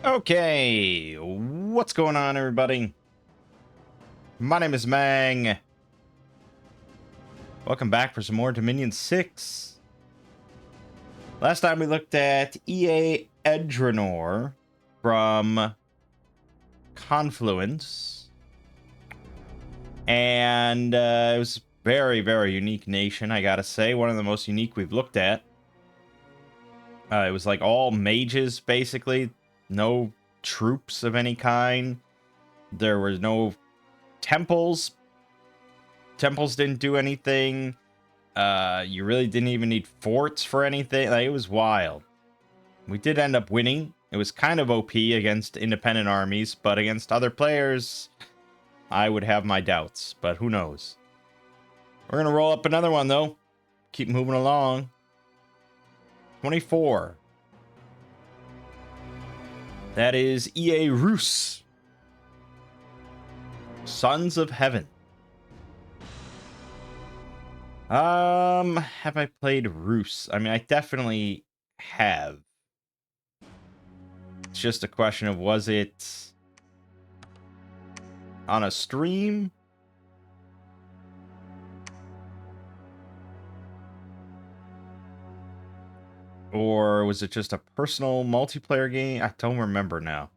Okay, what's going on, everybody? My name is Mangg. Welcome back for some more Dominion 6. Last time we looked at EA Edranor from Confluence. And it was a very, very unique nation, I gotta say. One of the most unique we've looked at. It was like all mages, basically. No troops of any kind. There were no temples. Temples didn't do anything. You really didn't even need forts for anything. Like, it was wild. We did end up winning. It was kind of OP against independent armies, but against other players, I would have my doubts. But who knows? We're going to roll up another one, though. Keep moving along. 24. That is EA Rus. Sons of Heaven. Have I played Rus? I mean, I definitely have. It's just a question of, was it on a stream? Or was it just a personal multiplayer game? I don't remember now.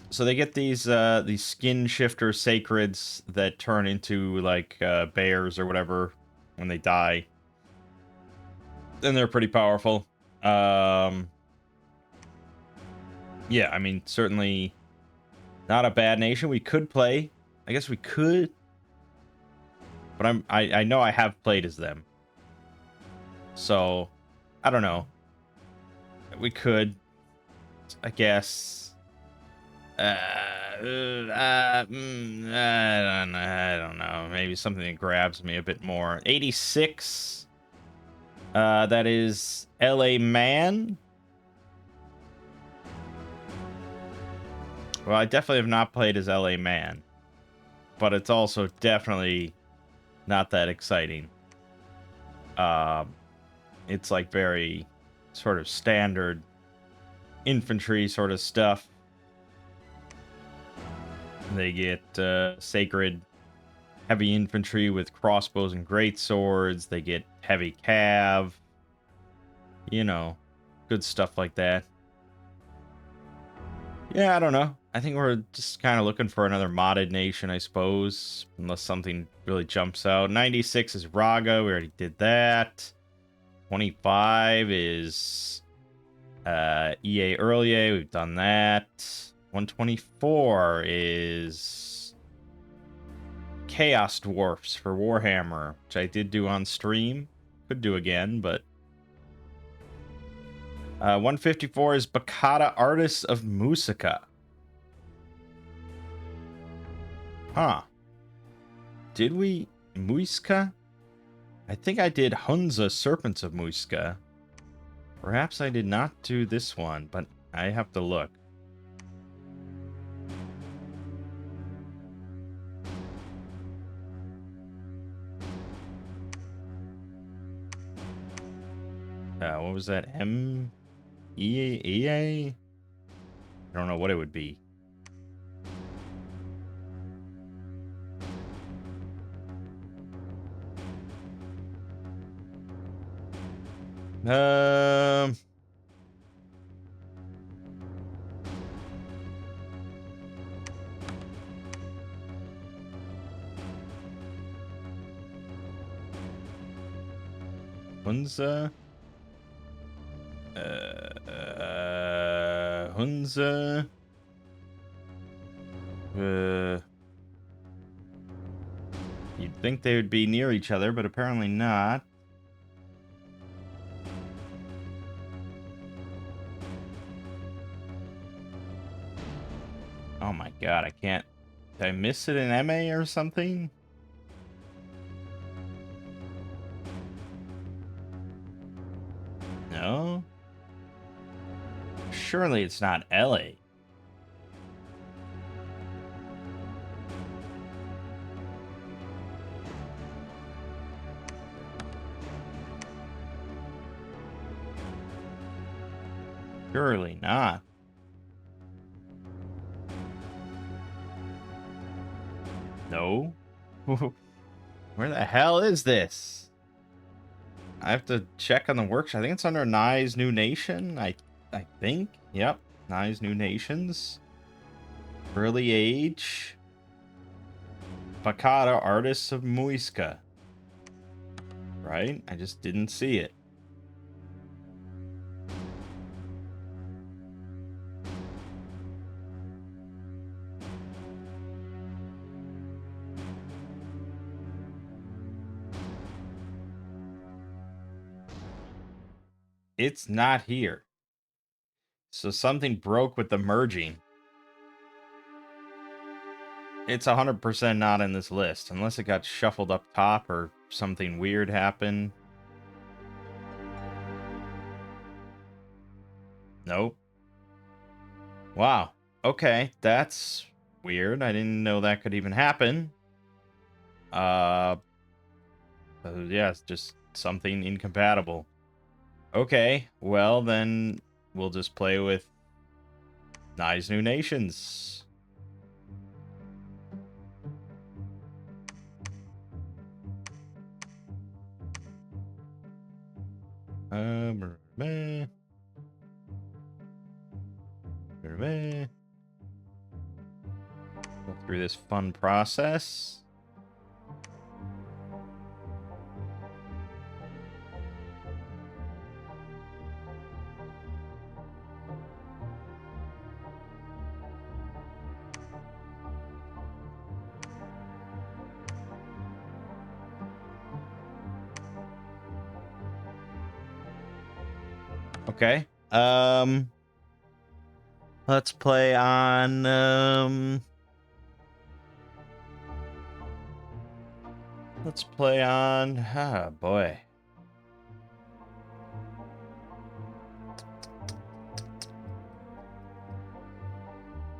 So they get these skin shifter sacreds that turn into like bears or whatever when they die. And they're pretty powerful. Yeah, I mean, certainly not a bad nation. We could play. I guess we could. But I know I have played as them. So, I don't know. We could, I guess. I don't know. Maybe something that grabs me a bit more. 86. That is LA Man. Well, I definitely have not played as LA Man. But it's also definitely not that exciting. It's like very sort of standard infantry sort of stuff. They get sacred heavy infantry with crossbows and great swords. They get heavy cav. You know, good stuff like that. Yeah, I don't know. I think we're just kind of looking for another modded nation, I suppose. Unless something really jumps out. 96 is Raga. We already did that. 25 is EA Earlier. We've done that. 124 is Chaos Dwarfs for Warhammer, which I did do on stream. Could do again, but 154 is Bacata Artists of Musica. Huh. Did we Muisca? I think I did Hunza Serpents of Muisca. Perhaps I did not do this one, but I have to look. What was that? EA? I don't know what it would be. Hunza. Hunza. You'd think they would be near each other, but apparently not. Oh my god, I can't. Did I miss it in MA or something? No? Surely it's not LA. Surely not. No. Where the hell is this? I have to check on the workshop. I think it's under Nye's New Nation. I think. Yep. Nye's New Nations. Early age. Bacata, Artists of Muisca. Right? I just didn't see it. It's not here. So something broke with the merging. It's 100% not in this list, unless it got shuffled up top or something weird happened. Nope. Wow. Okay, that's weird. I didn't know that could even happen. Yeah, it's just something incompatible. Okay, well then we'll just play with Nye's New Nations. Meh. Go through this fun process. Okay. Let's play on ah boy.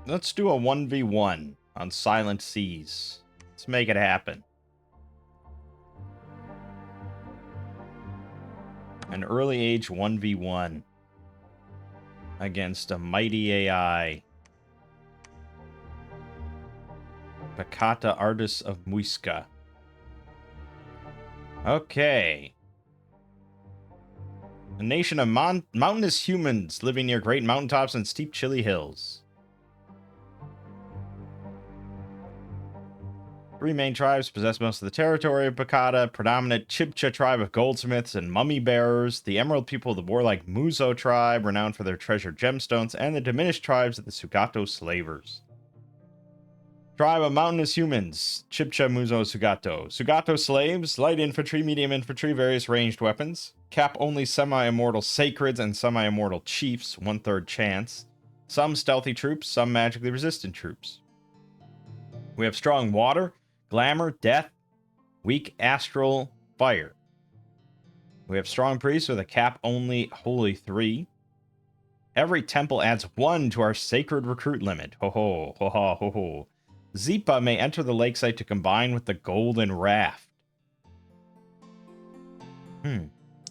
Let's do a 1v1 on Silent Seas. Let's make it happen. An early age 1v1 against a mighty AI. Bacata, Artists of Muisca. Okay. A nation of mountainous humans living near great mountaintops and steep chilly hills. 3 main tribes possess most of the territory of Bacata. Predominant Chibcha tribe of goldsmiths and mummy bearers. The Emerald people of the warlike Muzo tribe, renowned for their treasured gemstones. And the diminished tribes of the Sugato slavers. Tribe of mountainous humans. Chibcha, Muzo, Sugato. Sugato slaves. Light infantry, medium infantry, various ranged weapons. Cap only semi-immortal sacreds and semi-immortal chiefs. 1/3 chance. Some stealthy troops. Some magically resistant troops. We have strong water, glamour, death, weak astral, fire. We have strong priests with a cap only holy 3. Every temple adds 1 to our sacred recruit limit. Ho ho, ho ho, ho ho. Zipa may enter the lakeside to combine with the golden raft.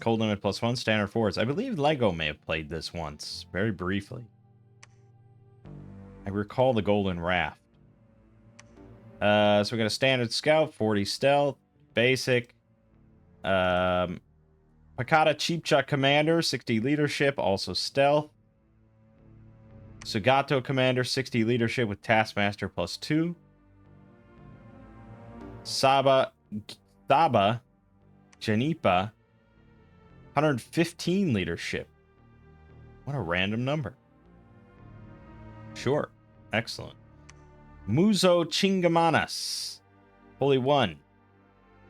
Cold limit +1, standard forwards. I believe Lego may have played this once, very briefly. I recall the golden raft. So we got a standard scout, 40 stealth, basic. Pakata Chibcha commander, 60 leadership, also stealth. Sugato commander, 60 leadership with taskmaster +2. Saba Janipa, 115 leadership. What a random number. Sure. Excellent. Muzo Chingamanas, holy 1,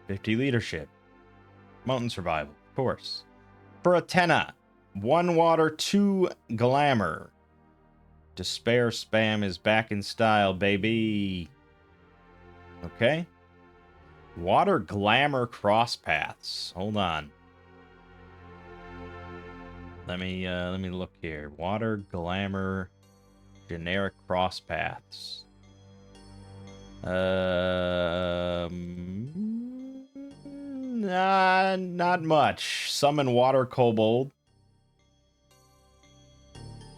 50 leadership. Mountain survival, of course. Puratena, 1 water, 2 glamour. Despair spam is back in style, baby. Okay. Water glamour cross paths. Hold on. Let me look here. Water glamour generic cross paths. Not much. Summon water kobold.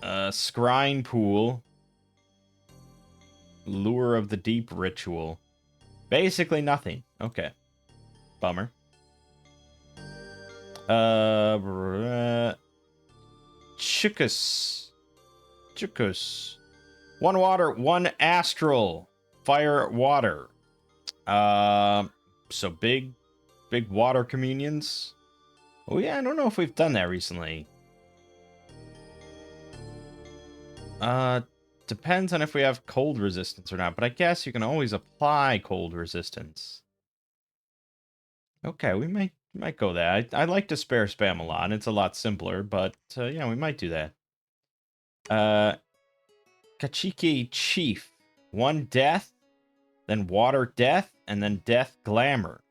Scrying Pool. Lure of the Deep Ritual. Basically nothing. Okay. Bummer. Chickus. Chickus. One water, one astral. Fire, water. So big water communions. Oh yeah, I don't know if we've done that recently. Depends on if we have cold resistance or not, but I guess you can always apply cold resistance. Okay, we might go that. I like to spare spam a lot. It's a lot simpler, but yeah, we might do that. Kachiki Chief. One death, then water death, and then death glamour.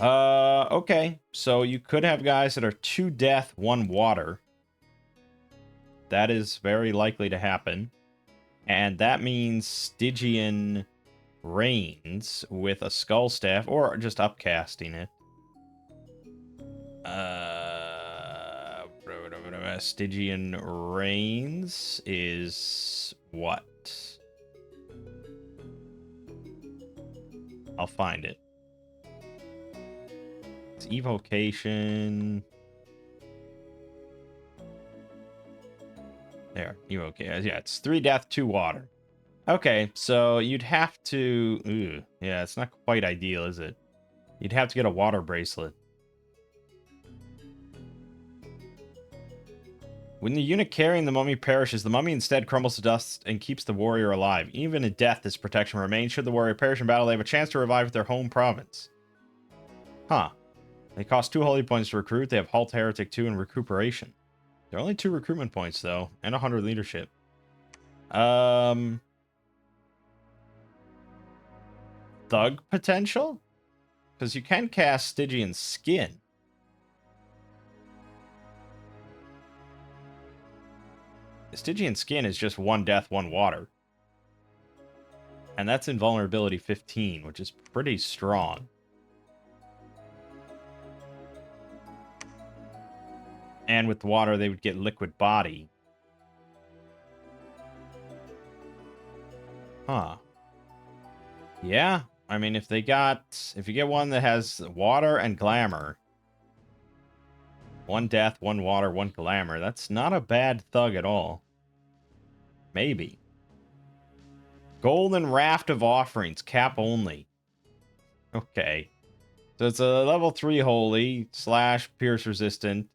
Okay. So you could have guys that are 2 death, 1 water. That is very likely to happen. And that means Stygian Reigns with a Skull Staff, or just upcasting it. Stygian Reigns is what? I'll find it. It's evocation. There, evocation. Yeah, it's 3 death, 2 water. Okay, so you'd have to... Ooh, yeah, it's not quite ideal, is it? You'd have to get a water bracelet. When the unit carrying the mummy perishes, the mummy instead crumbles to dust and keeps the warrior alive. Even in death, this protection remains. Should the warrior perish in battle, they have a chance to revive their home province. Huh. They cost 2 holy points to recruit. They have Halt Heretic 2 and Recuperation. They're only 2 recruitment points, though, and 100 leadership. Thug potential? Because you can cast Stygian Skin. Stygian Skin is just 1 death, 1 water. And that's invulnerability 15, which is pretty strong. And with water, they would get Liquid Body. Huh. Yeah. I mean, if you get one that has water and glamour, 1 death, 1 water, 1 glamour, that's not a bad thug at all. Maybe. Golden Raft of Offerings, cap only. Okay. So it's a level 3 holy, / pierce resistant,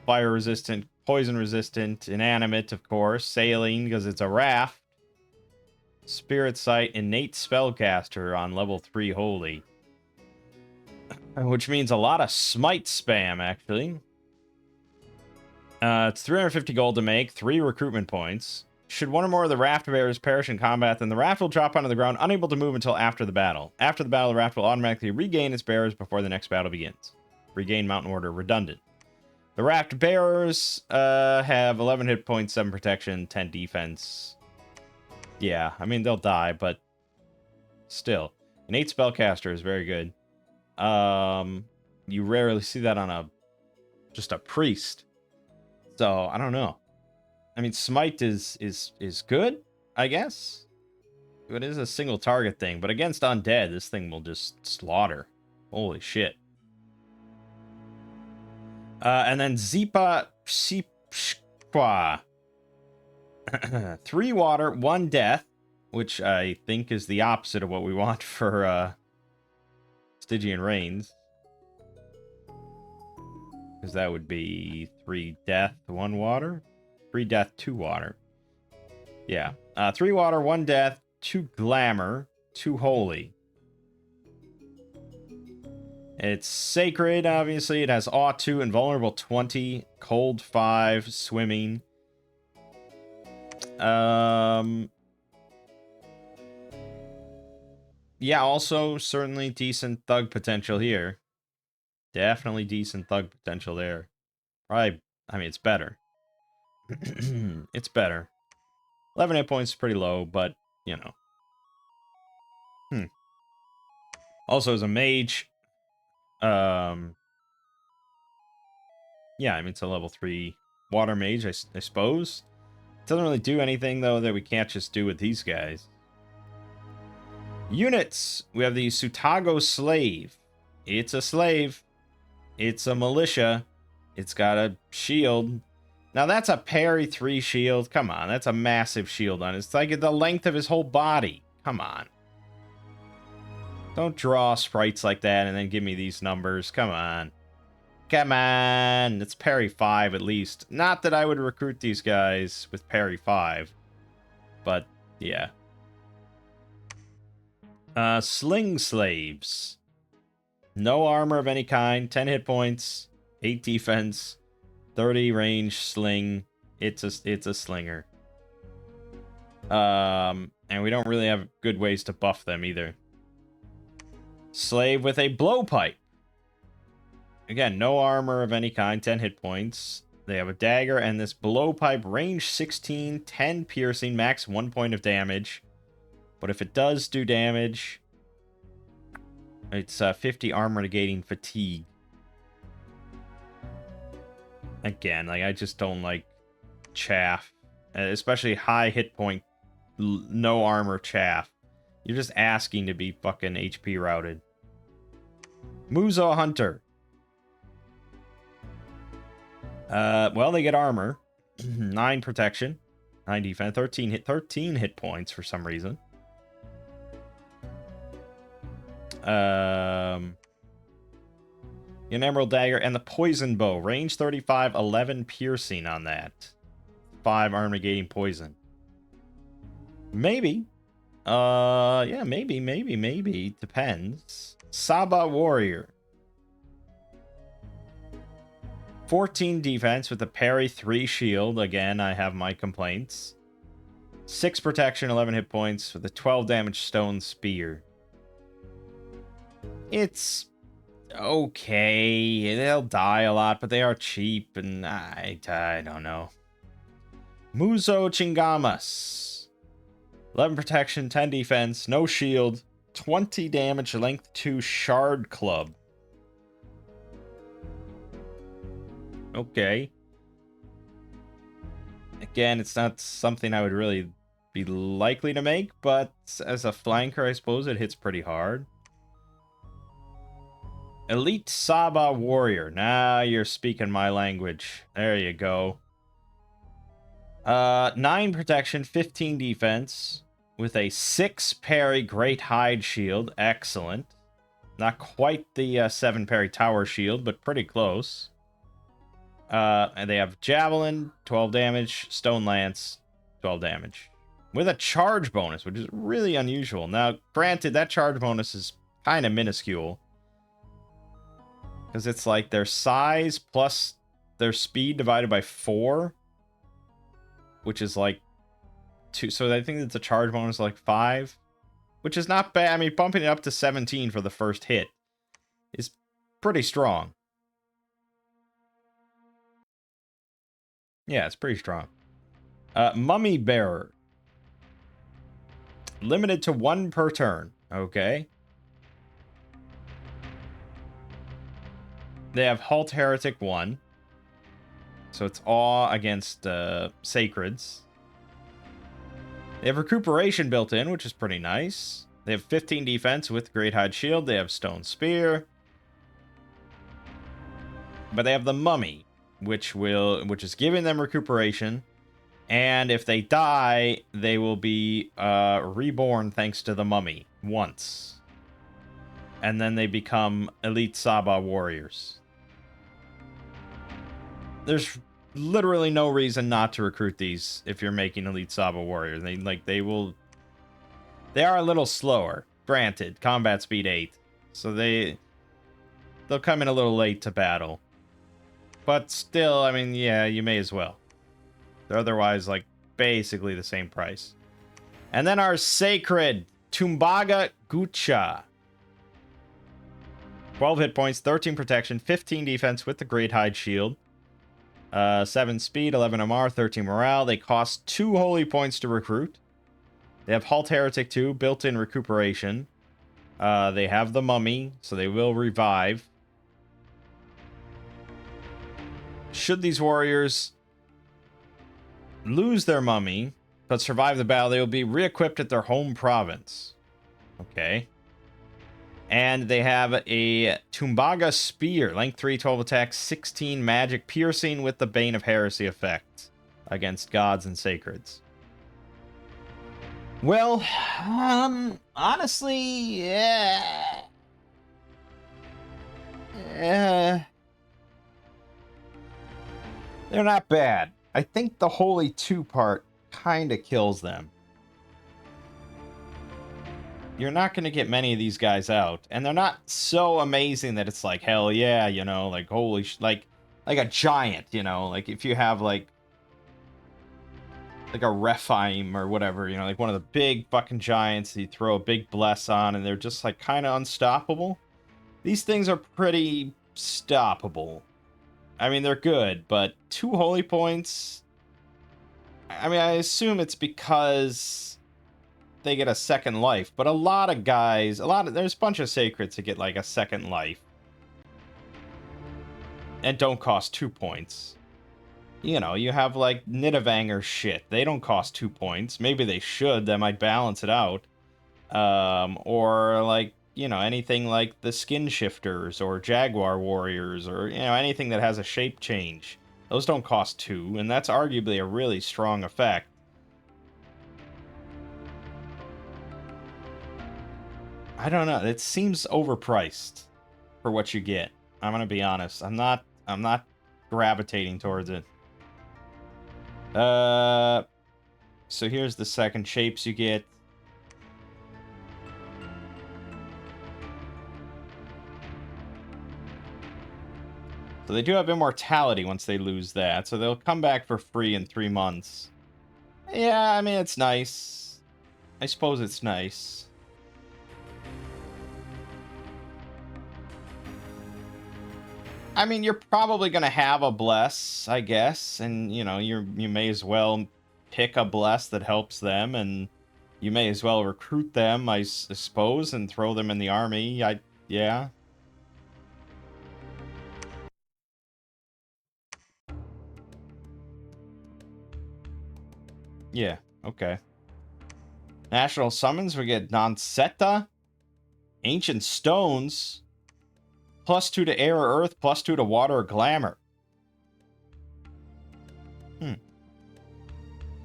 fire resistant, poison resistant, inanimate, of course, sailing because it's a raft. Spirit Sight, innate spellcaster on level 3 holy. Which means a lot of smite spam, actually. It's 350 gold to make, 3 recruitment points. Should one or more of the raft bearers perish in combat, then the raft will drop onto the ground, unable to move until after the battle. After the battle, the raft will automatically regain its bearers before the next battle begins. Regain mountain order redundant. The raft bearers have 11 hit points, 7 protection, 10 defense. Yeah, I mean, they'll die, but still. Innate spellcaster is very good. You rarely see that on just a priest. So, I don't know. I mean, smite is good, I guess. It is a single target thing, but against undead, this thing will just slaughter. Holy shit. And then Zipa Sipshkwa. 3 water, 1 death, which I think is the opposite of what we want for Stygian Reigns. Because that would be 3 death, 1 water? 3 death, 2 water. Yeah. 3 water, 1 death, 2 glamour, 2 holy. It's sacred, obviously. It has awe 2, invulnerable 20, cold 5, swimming. Yeah, also certainly decent thug potential here. Definitely decent thug potential there. Probably, I mean, it's better. It's better. 11 hit points is pretty low, but, you know. Also, as a mage, Yeah, I mean, it's a level 3 water mage, I suppose. It doesn't really do anything, though, that we can't just do with these guys. Units! We have the Sutago Slave. It's a slave. It's a militia. It's got a shield. Now, that's a parry 3 shield. Come on, that's a massive shield on it. It's like the length of his whole body. Come on. Don't draw sprites like that and then give me these numbers. Come on. Come on. It's parry 5 at least. Not that I would recruit these guys with parry 5. But, yeah. Sling Slaves. No armor of any kind. 10 hit points. 8 defense. 30 range sling. It's a slinger. And we don't really have good ways to buff them either. Slave with a blowpipe. Again, no armor of any kind, 10 hit points. They have a dagger and this blowpipe, range 16, 10 piercing, max 1 point of damage. But if it does do damage, it's 50 armor negating fatigue. Again, like, I just don't like chaff. Especially high hit point, no armor chaff. You're just asking to be fucking HP routed. Muzo Hunter. Well, they get armor. 9 protection. 9 defense. 13 hit points for some reason. An Emerald Dagger and the Poison Bow. Range 35, 11 piercing on that. 5 armor negating poison. Maybe. Yeah, maybe. Depends. Saba Warrior. 14 defense with a parry 3 shield. Again, I have my complaints. 6 protection, 11 hit points with a 12 damage stone spear. It's okay. They'll die a lot, but they are cheap, and I don't know. Muzo Chingamas. 11 protection, 10 defense, no shield, 20 damage, length 2 shard club. Okay. Again, it's not something I would really be likely to make, but as a flanker, I suppose it hits pretty hard. Elite Saba Warrior. Now you're speaking my language. There you go. 9 protection, 15 defense, with a 6 parry Great Hide shield. Excellent. Not quite the 7 parry Tower shield, but pretty close. And they have Javelin, 12 damage, Stone Lance, 12 damage. With a charge bonus, which is really unusual. Now, granted, that charge bonus is kind of minuscule. Because it's like their size plus their speed divided by 4. Which is like 2. So I think it's a charge bonus like 5. Which is not bad. I mean, bumping it up to 17 for the first hit is pretty strong. Yeah, it's pretty strong. Mummy Bearer. Limited to 1 per turn. Okay. They have Halt Heretic 1. So it's awe against Sacreds. They have Recuperation built in, which is pretty nice. They have 15 defense with Great Hide Shield. They have Stone Spear. But they have the Mummy, which is giving them recuperation. And if they die, they will be reborn thanks to the Mummy once. And then they become Elite Saba Warriors. There's literally no reason not to recruit these if you're making Elite Saba Warriors. They are a little slower. Granted, combat speed 8. So they'll come in a little late to battle. But still, I mean, yeah, you may as well. They're otherwise, like, basically the same price. And then our Sacred, Tumbaga Gucha. 12 hit points, 13 protection, 15 defense with the Great Hide Shield. 7 speed, 11 MR, 13 morale. They cost 2 holy points to recruit. They have Halt Heretic 2, built-in recuperation. They have the Mummy, so they will revive. Should these warriors lose their mummy, but survive the battle, they will be re-equipped at their home province. Okay. And they have a Tumbaga Spear, length 3, 12 attack, 16 magic, piercing with the Bane of Heresy effect against gods and sacreds. Well, honestly, yeah. They're not bad. I think the Holy 2 part kind of kills them. You're not going to get many of these guys out, and they're not so amazing that it's like, hell yeah, you know, like, holy like a giant, you know, like if you have like a Rephaim or whatever, you know, like one of the big fucking giants that you throw a big bless on, and they're just like kind of unstoppable. These things are pretty stoppable. I mean, they're good, but 2 holy points. I mean, I assume it's because they get a second life, but a lot of guys, there's a bunch of sacreds that get like a second life and don't cost 2 points. You know, you have like Nidavellir shit. They don't cost 2 points. Maybe they should. That might balance it out. Or like, you know, anything like the Skin Shifters or Jaguar Warriors or, you know, anything that has a shape change. Those don't cost 2, and that's arguably a really strong effect. I don't know. It seems overpriced for what you get. I'm gonna be honest. I'm not gravitating towards it. So here's the second shapes you get. So they do have immortality once they lose that, so they'll come back for free in 3 months. Yeah, I mean, it's nice. I suppose it's nice. I mean, you're probably going to have a bless, I guess, and, you know, you may as well pick a bless that helps them, and you may as well recruit them, I suppose, and throw them in the army. Yeah. Yeah, okay. National summons, we get Noncetta, Ancient Stones, +2 to air or earth, +2 to water or glamour.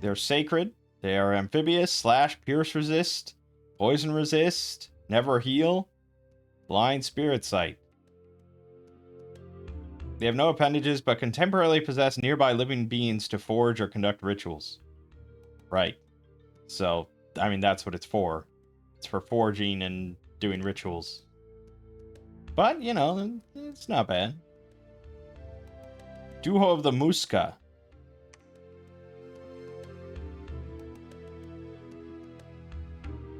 They're sacred. They are amphibious, slash, pierce resist, poison resist, never heal, blind spirit sight. They have no appendages, but can temporarily possess nearby living beings to forge or conduct rituals. Right. So, I mean, that's what it's for. It's for forging and doing rituals. But, you know, it's not bad. Duho of the Muska.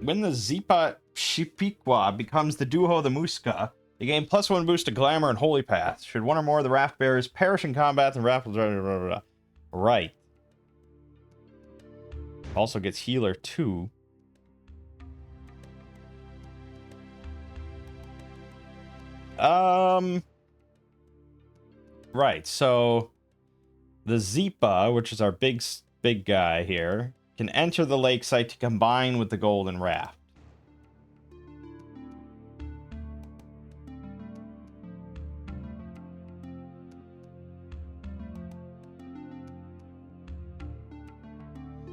When the Zipa Shipiqua becomes the Duho of the Muska, they gain +1 boost to Glamour and Holy Path. Should one or more of the raft bearers perish in combat, then raft... Right. Also gets Healer 2. Right, so the Zipa, which is our big guy here, can enter the lake site to combine with the golden raft.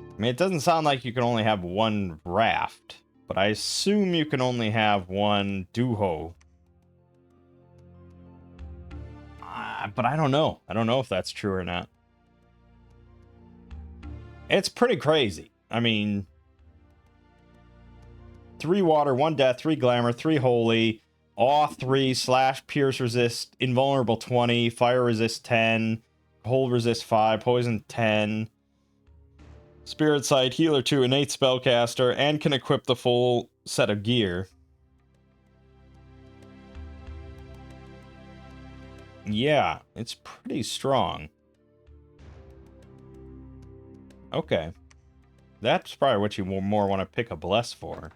I mean, it doesn't sound like you can only have one raft, but I assume you can only have one Duho. But I don't know. I don't know if that's true or not. It's pretty crazy. I mean, 3 water, 1 death, 3 glamour, 3 holy, awe 3, slash pierce resist, invulnerable 20, fire resist 10, hold resist 5, poison 10, spirit sight, healer 2, innate spellcaster, and can equip the full set of gear. Yeah, it's pretty strong. Okay. That's probably what you more want to pick a bless for.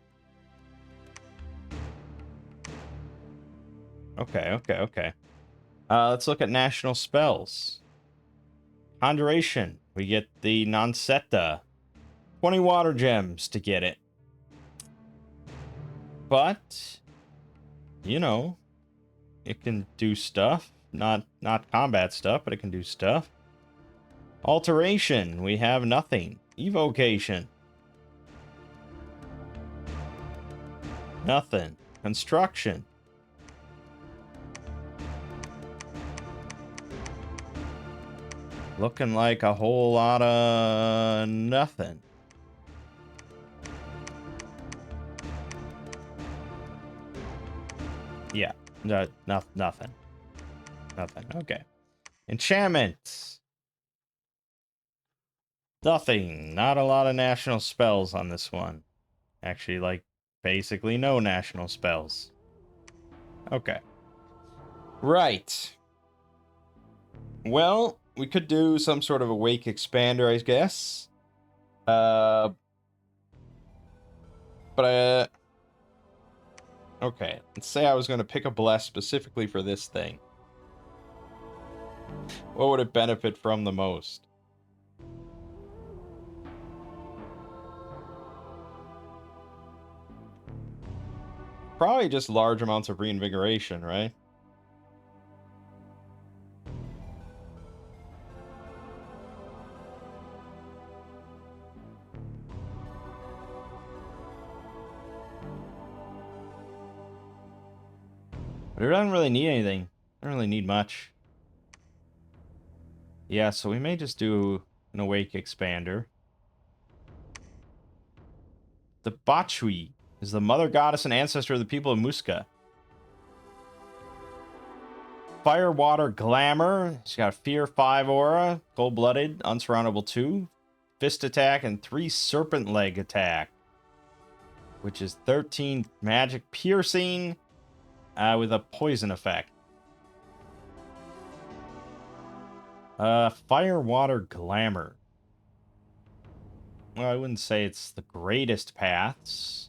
Okay. Let's look at national spells. Conjuration. We get the Noncetta. 20 water gems to get it. But, you know, it can do stuff. Not combat stuff, but it can do stuff. Alteration. We have nothing. Evocation. Nothing. Construction. Looking like a whole lot of nothing. Yeah, no, nothing. Nothing. Okay. Enchantments. Nothing. Not a lot of national spells on this one. Actually, like, basically no national spells. Okay. Right. Well, we could do some sort of a wake expander, I guess. But okay. Let's say I was going to pick a bless specifically for this thing. What would it benefit from the most? Probably just large amounts of reinvigoration, right? But it doesn't really need anything. It doesn't really need much. Yeah, so we may just do an awake expander. The Bachui is the mother goddess and ancestor of the people of Muska. Fire, water, glamour. She's got fear 5 aura, cold-blooded, unsurroundable 2, fist attack, and 3 serpent leg attack, which is 13 magic piercing with a poison effect. Fire, water, glamour. Well, I wouldn't say it's the greatest paths.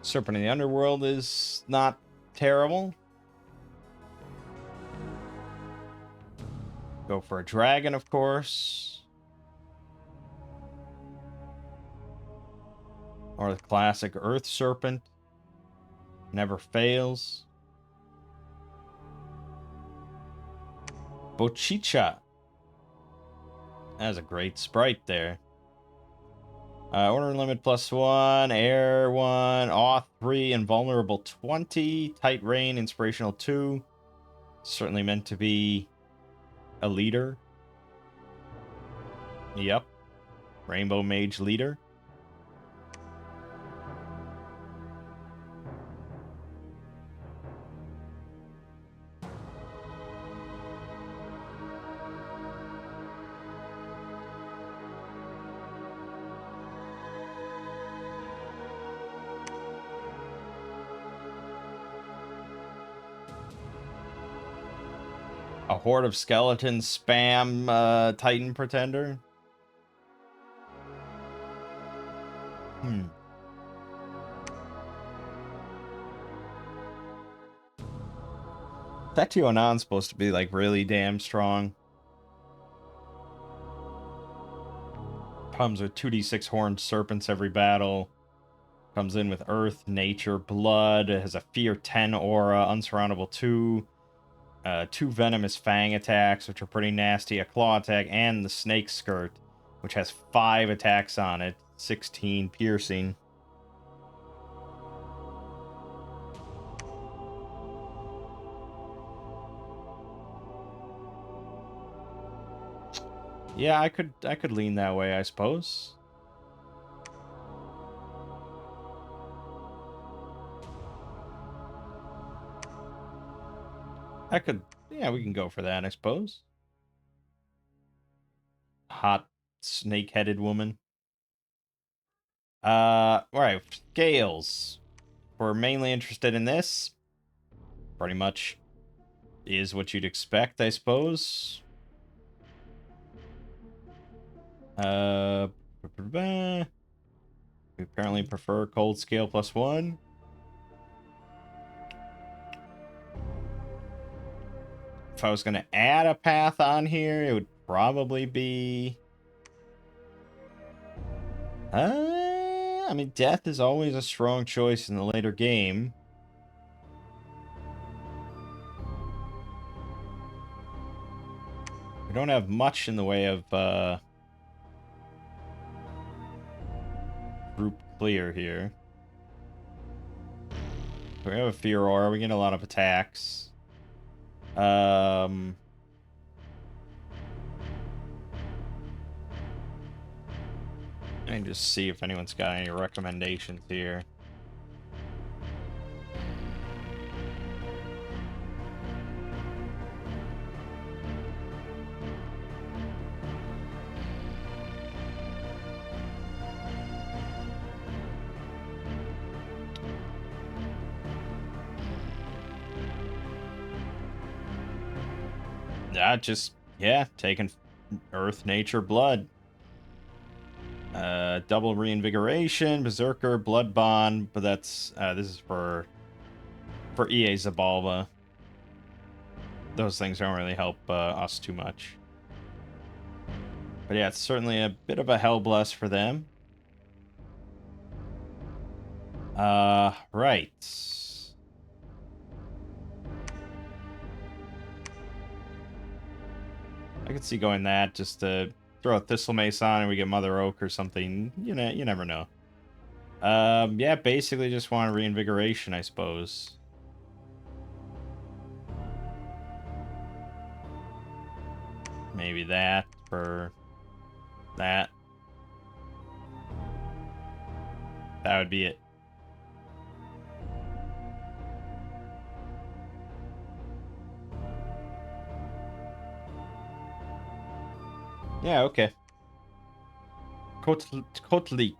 Serpent in the Underworld is not terrible. Go for a dragon, of course. Or the classic Earth Serpent. Never fails. Bochicha. That's a great sprite there. Order limit +1, air 1, awe 3, invulnerable 20, tight rain, inspirational 2. Certainly meant to be a leader. Yep. Rainbow Mage leader. A horde of skeletons spam Titan Pretender. Tetionan's supposed to be like really damn strong. Comes with 2d6 horned serpents every battle. Comes in with earth, nature, blood. It has a fear 10 aura, unsurroundable 2. 2 venomous fang attacks, which are pretty nasty. A claw attack, and the snake skirt, which has 5 attacks on it. 16 piercing. Yeah, I could lean that way, I suppose. Yeah, we can go for that, I suppose. Hot snake-headed woman. Alright, scales. we're mainly interested in this. Pretty much is what you'd expect, I suppose. We apparently prefer cold scale +1. If I was going to add a path on here, it would probably be... I mean, death is always a strong choice in the later game. We don't have much in the way of group clear here. We have a Fear Aura. We get a lot of attacks. And just see if anyone's got any recommendations here. Just, yeah, taking Earth, Nature, Blood. Double Reinvigoration, Berserker, Blood Bond, but that's, this is for EA Zabalba. Those things don't really help us too much. But yeah, it's certainly a bit of a Hellbless for them. Right. I could see going that, just to throw a Thistle Mace on and we get Mother Oak or something. You know, you never know. Yeah, basically just want Reinvigoration, I suppose. Maybe that for that. That would be it. Yeah, okay. Kotlik.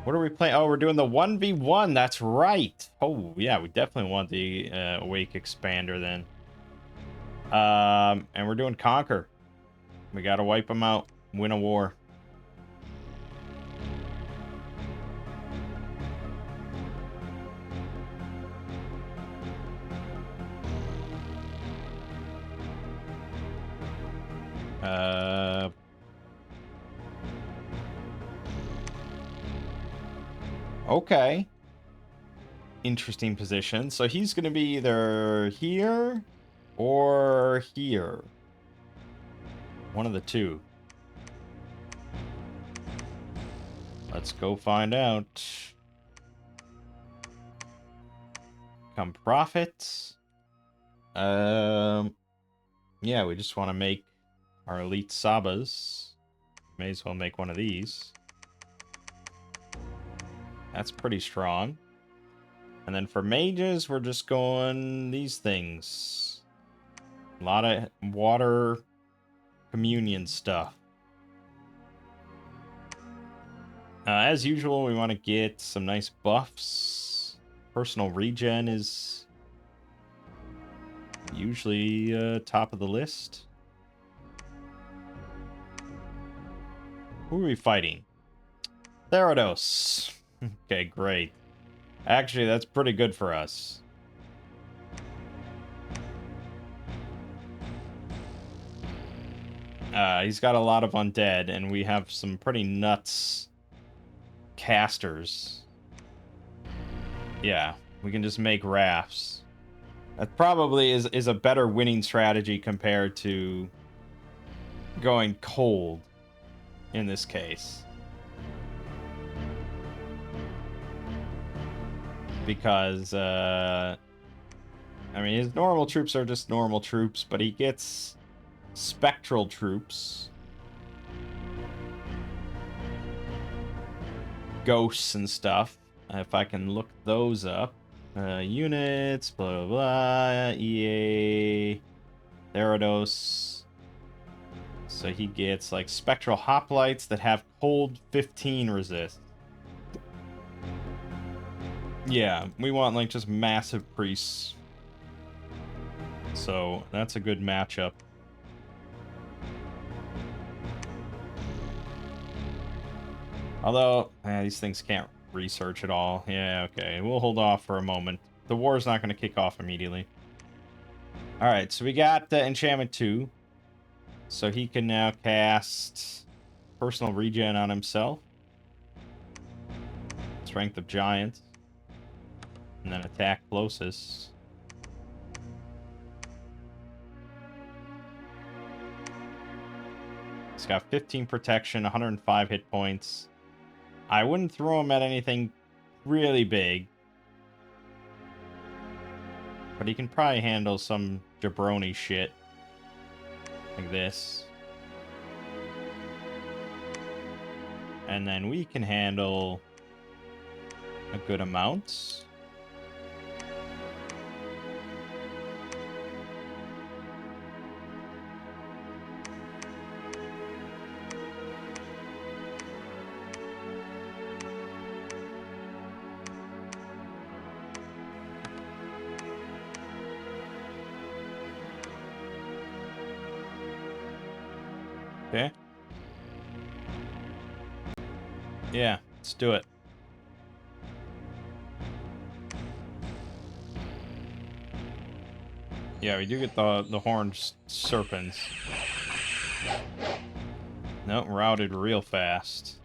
What are we playing? Oh, we're doing the 1v1. That's right. Oh, yeah, we definitely want the Awake Expander then. And we're doing Conquer. We gotta wipe them out. Win a war. Okay. Interesting position. So he's going to be either here or here. One of the two. Let's go find out. Come profit. Yeah, we just want to make our elite Sabas. May as well make one of these. That's pretty strong. And then for mages, we're just going these things. A lot of water communion stuff. As usual, we want to get some nice buffs. Personal regen is usually top of the list. Who are we fighting? Therados. Okay, great. Actually, that's pretty good for us. He's got a lot of undead, and we have some pretty nuts casters. Yeah, we can just make rafts. That probably is a better winning strategy compared to going cold in this case. Because, I mean, his normal troops are just normal troops, but he gets spectral troops. Ghosts and stuff. If I can look those up. Units, blah, blah, blah. EA. Therados. So he gets, like, spectral hoplites that have cold 15 resist. Yeah, we want, like, just massive priests. So, that's a good matchup. Although, these things can't research at all. Yeah, okay. We'll hold off for a moment. The war's not going to kick off immediately. Alright, so we got Enchantment 2. So he can now cast Personal Regen on himself. Strength of Giant. And then attack closest. He's got 15 protection, 105 hit points. I wouldn't throw him at anything really big. But he can probably handle some jabroni shit. Like this. And then we can handle a good amount. Okay. Yeah, let's do it. Yeah, we do get the horned serpents. Nope, routed real fast.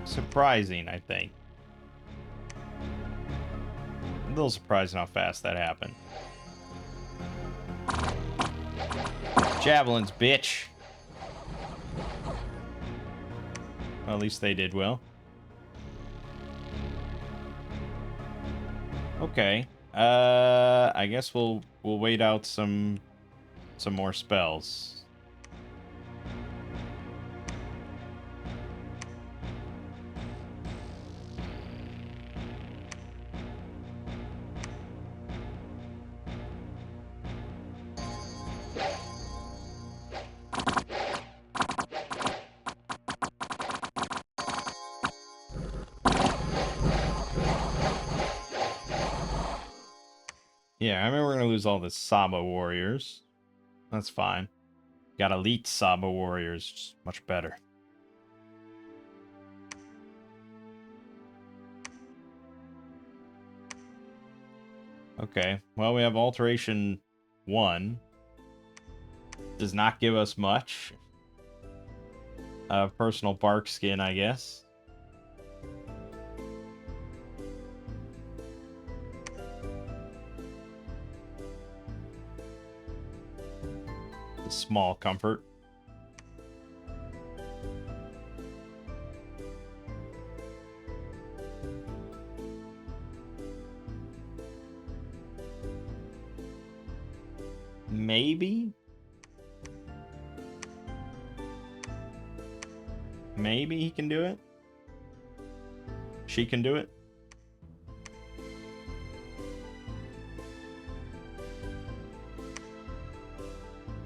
Surprising, I think. A little surprising how fast that happened. Javelins, bitch! Well, at least they did well. Okay. I guess we'll wait out some more spells. Yeah, I mean, we're gonna lose all the Saba warriors. That's fine. Got elite Saba warriors, much better. Okay, well, we have Alteration 1. Does not give us much. Personal bark skin, I guess. A small comfort. Maybe? Maybe he can do it? She can do it?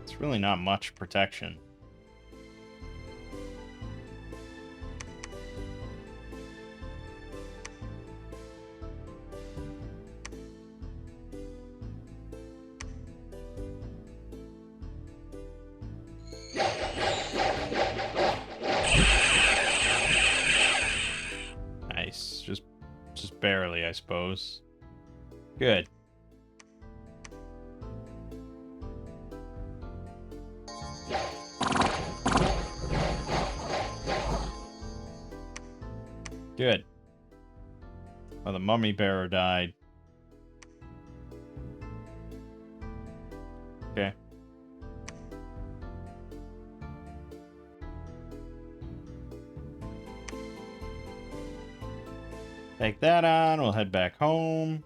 It's really not much protection. Nice. Just barely, I suppose. Good. Good. Oh, the mummy bearer died. Okay. Take that on. We'll head back home.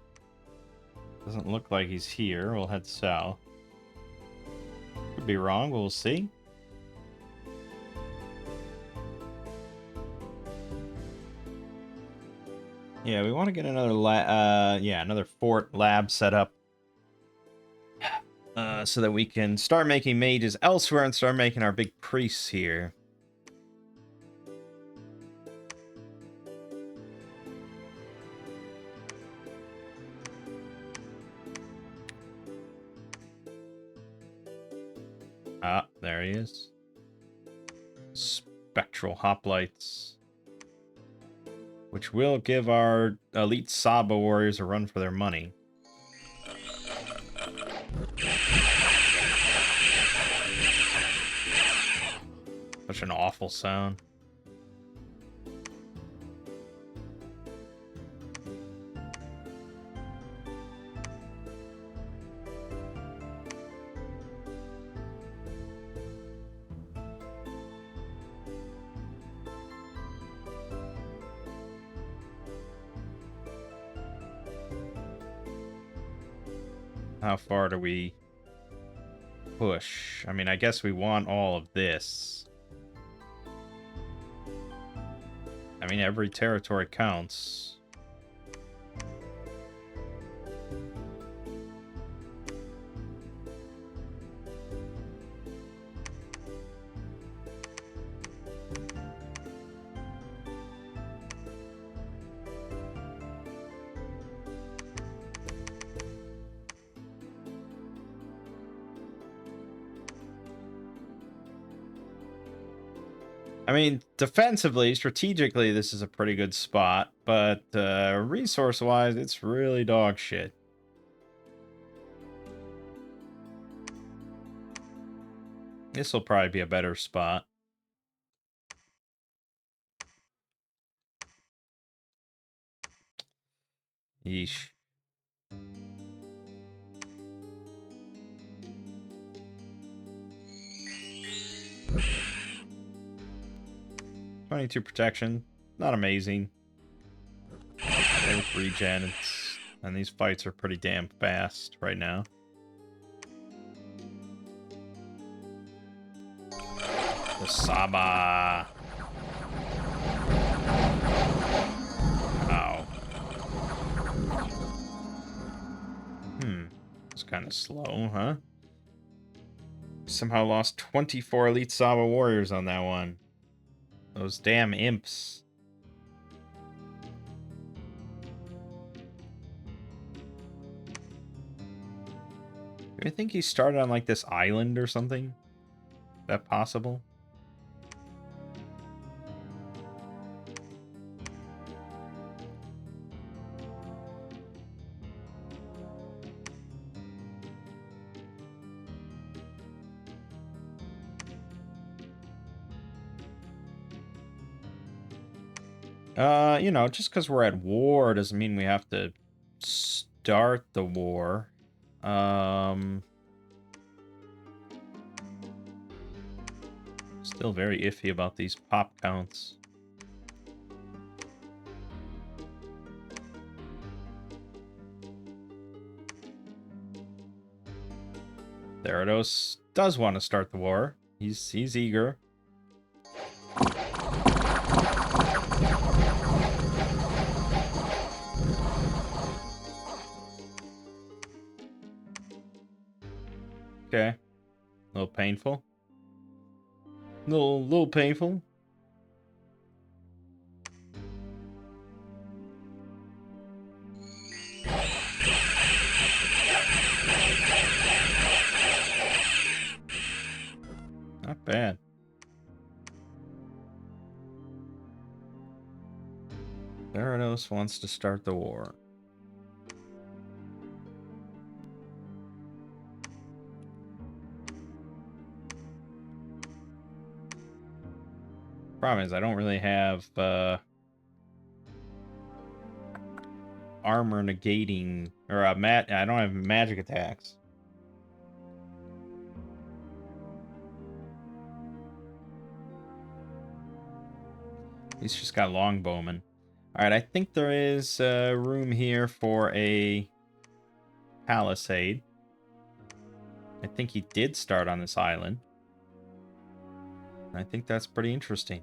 Doesn't look like he's here. We'll head south. Could be wrong. We'll see. Yeah, we want to get another another fort lab set up. So that we can start making mages elsewhere and start making our big priests here. Ah, there he is. Spectral hoplites. Which will give our elite Saba warriors a run for their money. Such an awful sound. How far do we push? I mean, I guess we want all of this. I mean, every territory counts. I mean, defensively, strategically, this is a pretty good spot, but resource-wise, it's really dog shit. This will probably be a better spot. Yeesh. 22 protection, not amazing. With regen, and these fights are pretty damn fast right now. The Saba. Ow. It's kind of slow, huh? Somehow lost 24 elite Saba warriors on that one. Those damn imps. Do you think he started on like this island or something? Is that possible? You know, just because we're at war doesn't mean we have to start the war. Still very iffy about these pop counts. Theranos does want to start the war. He's eager. Okay. A little painful. Little painful. Not bad. Theranos wants to start the war. Problem is, I don't really have armor negating, or I don't have magic attacks. He's just got longbowmen. Alright, I think there is room here for a palisade. I think he did start on this island. I think that's pretty interesting.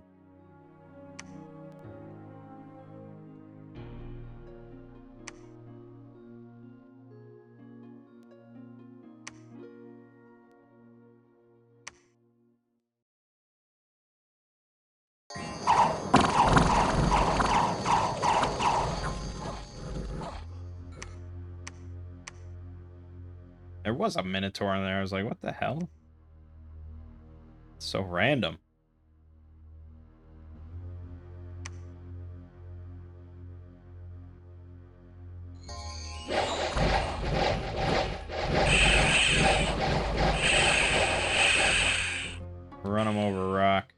There was a Minotaur in there. I was like, what the hell? So random. Run him over, rock.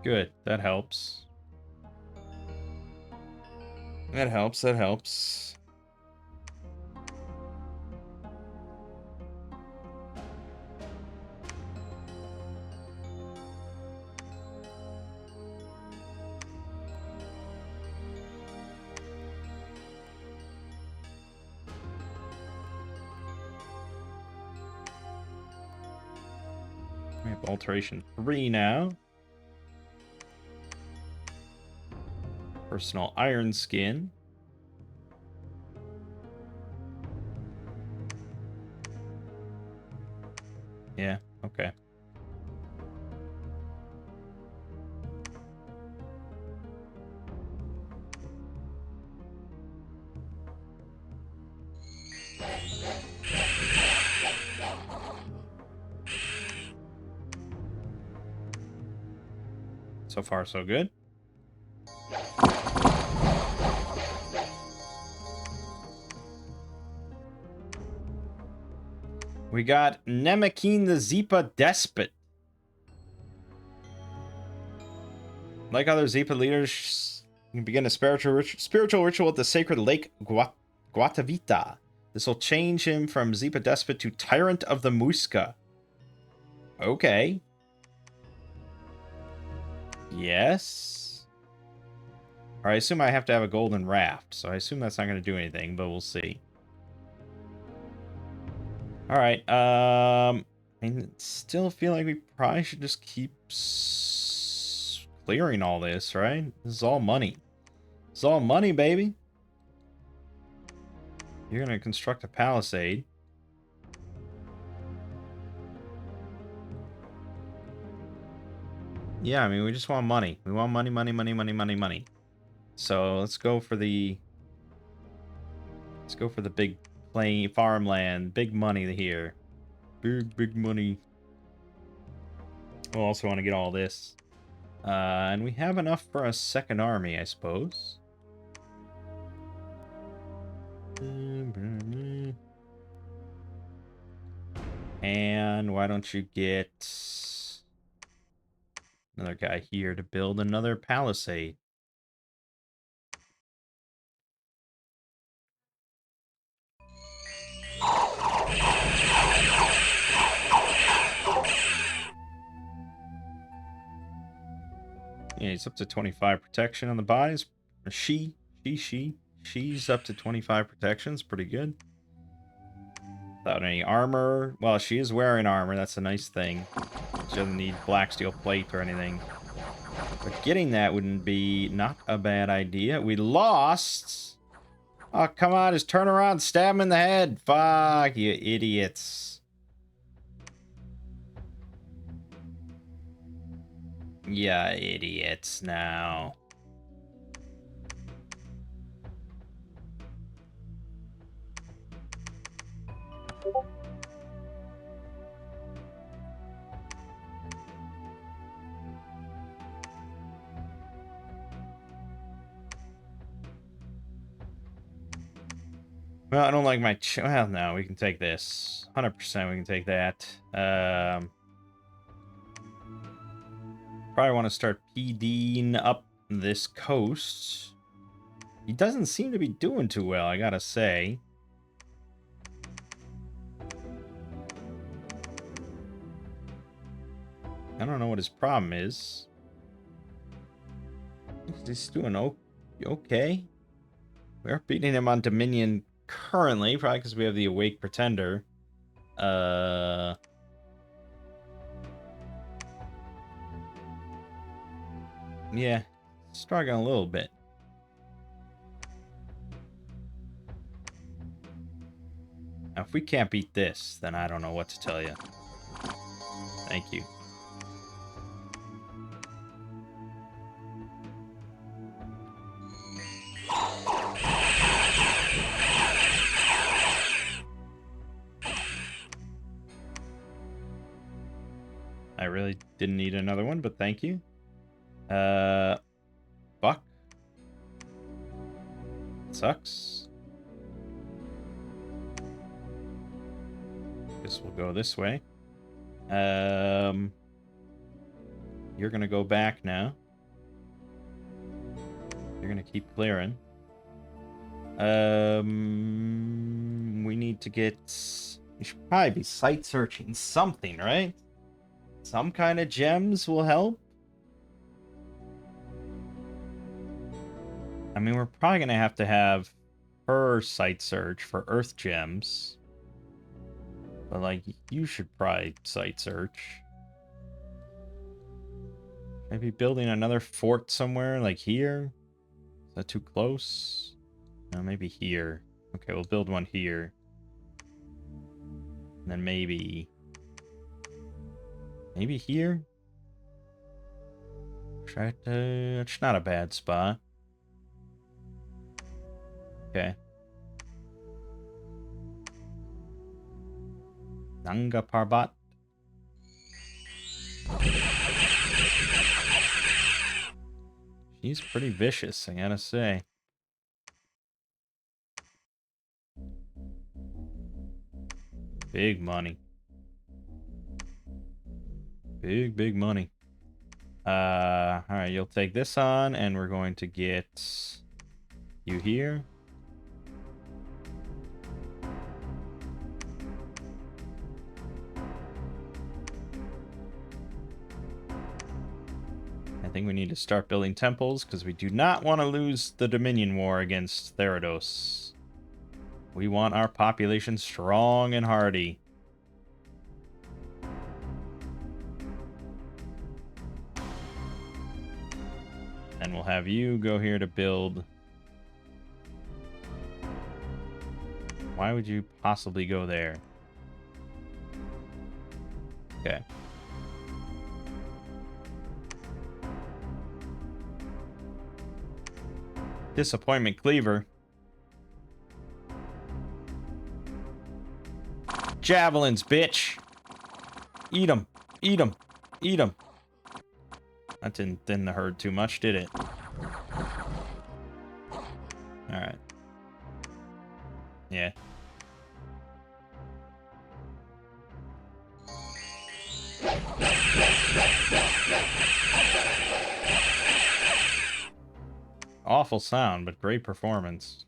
Good. That helps. That helps. That helps. We have alteration 3 now. Personal iron skin. Yeah, okay. So far, so good. We got Nemekin the Zepa Despot. Like other Zepa leaders, you can begin a spiritual ritual at the sacred lake Guatavita. This will change him from Zepa Despot to Tyrant of the Muska. Okay. Yes. Or I assume I have to have a golden raft, so I assume that's not going to do anything, but we'll see. Alright, I still feel like we probably should just keep clearing all this, right? This is all money. It's all money, baby. You're going to construct a palisade. Yeah, I mean, we just want money. We want money, money, money, money, money, money. So let's go for the... Let's go for the big farmland. Big money here. Big money. We'll also want to get all this. And we have enough for a second army, I suppose. And why don't you get another guy here to build another palisade? Yeah, he's up to 25 protection on the bodies. She's up to 25 protection. It's pretty good. Without any armor. Well, she is wearing armor. That's a nice thing. She doesn't need black steel plate or anything. But getting that wouldn't be not a bad idea. We lost. Oh, come on. Just turn around. Stab him in the head. Fuck, you idiots. Yeah, idiots now. Well, I don't like my... well, no, we can take this. 100% we can take that. Probably want to start PDing up this coast. He doesn't seem to be doing too well, I gotta say. I don't know what his problem is. He's doing okay. We are beating him on Dominion currently, probably because we have the Awake Pretender. Yeah, struggling a little bit. Now, if we can't beat this, then I don't know what to tell you. Thank you. I really didn't need another one, but thank you. Buck. Sucks. Guess we'll go this way. You're gonna go back now. You're gonna keep clearing. We need to get... We should probably be site searching something, right? Some kind of gems will help. I mean, we're probably gonna have to have her site search for earth gems. But, like, you should probably site search. Maybe building another fort somewhere, like here? Is that too close? No, maybe here. Okay, we'll build one here. And then maybe... Maybe here? Try to... It's not a bad spot. Okay. Nanga Parbat. She's pretty vicious, I gotta say. Big money. Big money. Alright, you'll take this on, and we're going to get you here. I think we need to start building temples, because we do not want to lose the Dominion War against Therados. We want our population strong and hardy. And we'll have you go here to build... Why would you possibly go there? Okay. Disappointment Cleaver. Javelins, bitch. Eat 'em. Eat 'em. Eat 'em. That didn't hurt too much, did it? Alright. Yeah. Awful sound, but great performance.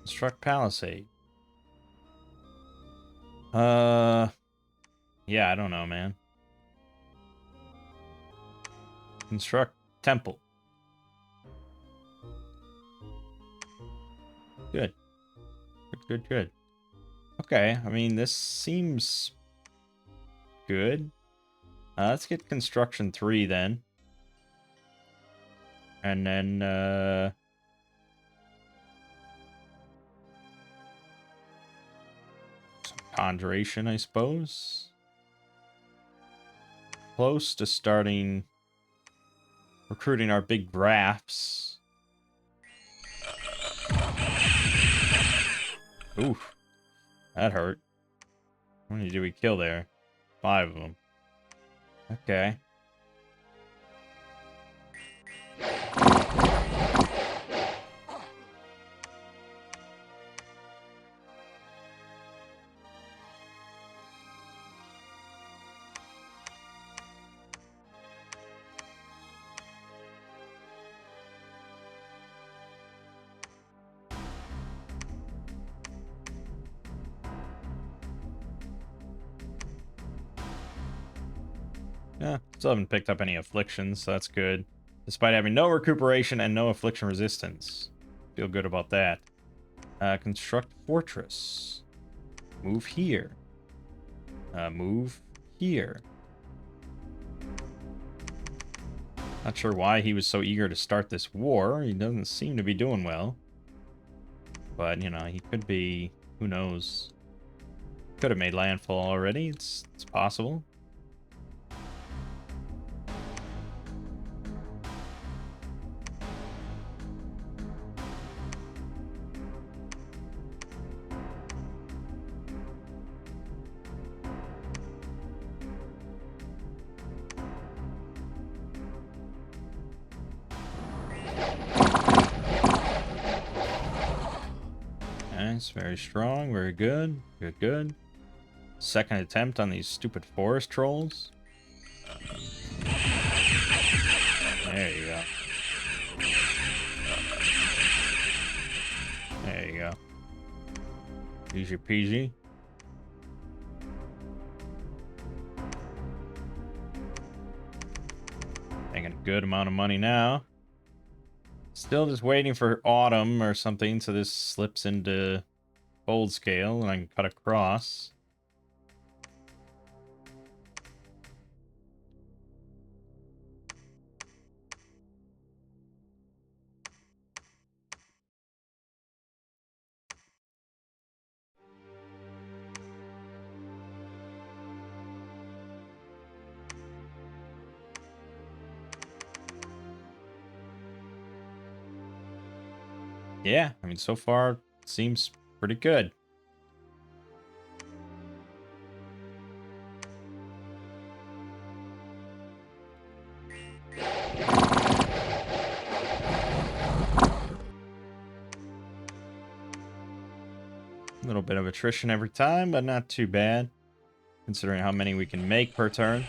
Construct Palisade. Yeah, I don't know, man. Construct Temple. Good. Good. Okay, I mean, this seems good. Let's get Construction 3 then. And then, some Conjuration, I suppose. Close to starting recruiting our big drafts. Oof. That hurt. How many did we kill there? 5 of them. Okay. Yeah, still haven't picked up any afflictions, so that's good. Despite having no recuperation and no affliction resistance. Feel good about that. Construct fortress. Move here. Move here. Not sure why he was so eager to start this war. He doesn't seem to be doing well. But, you know, he could be... Who knows? Could have made landfall already. It's possible. Nice, very strong, very good. Good, good. Second attempt on these stupid forest trolls. There you go. There you go. Easy peasy. Making a good amount of money now. Still just waiting for autumn or something so this slips into bold scale and I can cut across. Yeah, I mean, so far, it seems pretty good. A little bit of attrition every time, but not too bad, considering how many we can make per turn.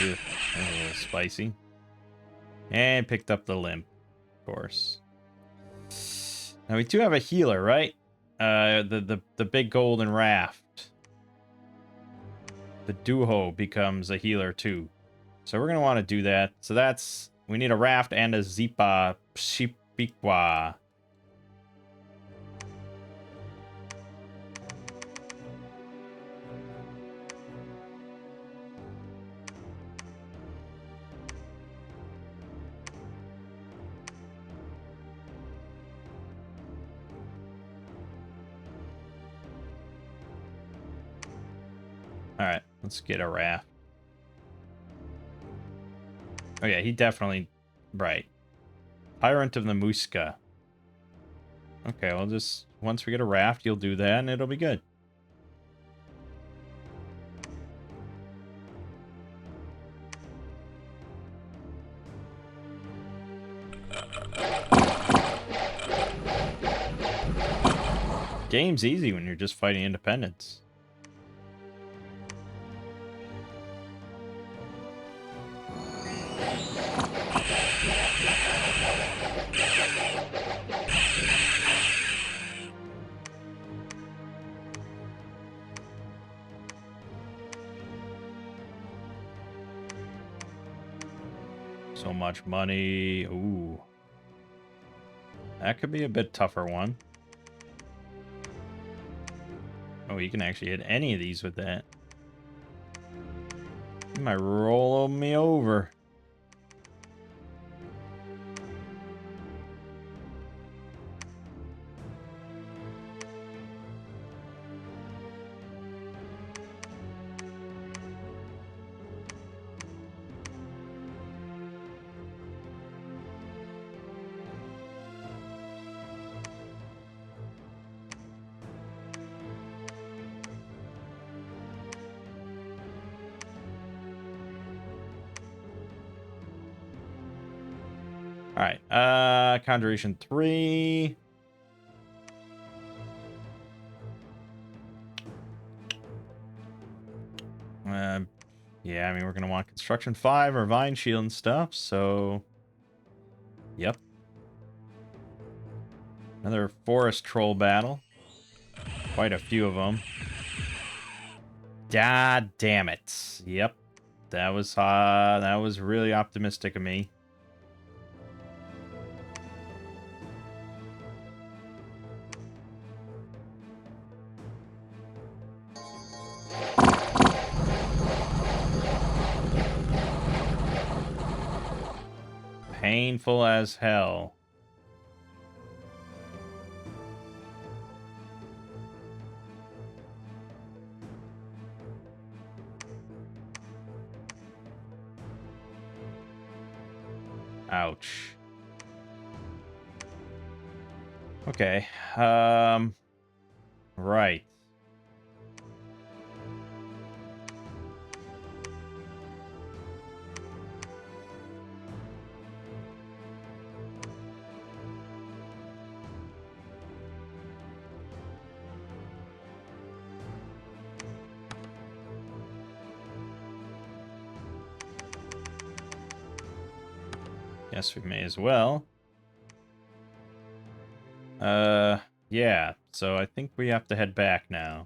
Ew, that was a little spicy. And picked up the limp, of course. Now we do have a healer, right? The big golden raft. The Duho becomes a healer too. So we're gonna want to do that. So that's, we need a raft and a Zipa Pshipiqua. Alright, let's get a raft. Oh yeah, he definitely... Right. Tyrant of the Muska. Okay, well just... Once we get a raft, you'll do that and it'll be good. Game's easy when you're just fighting independents. So much money. Ooh. That could be a bit tougher one. Oh, you can actually hit any of these with that. You might roll me over. Alright, Conjuration 3. Yeah, I mean, we're gonna want Construction 5 or Vine Shield and stuff, so... Yep. Another Forest Troll battle. Quite a few of them. God damn it. Yep. That was really optimistic of me. Painful as hell. Ouch. Okay. Right. Guess we may as well. Yeah. So I think we have to head back now.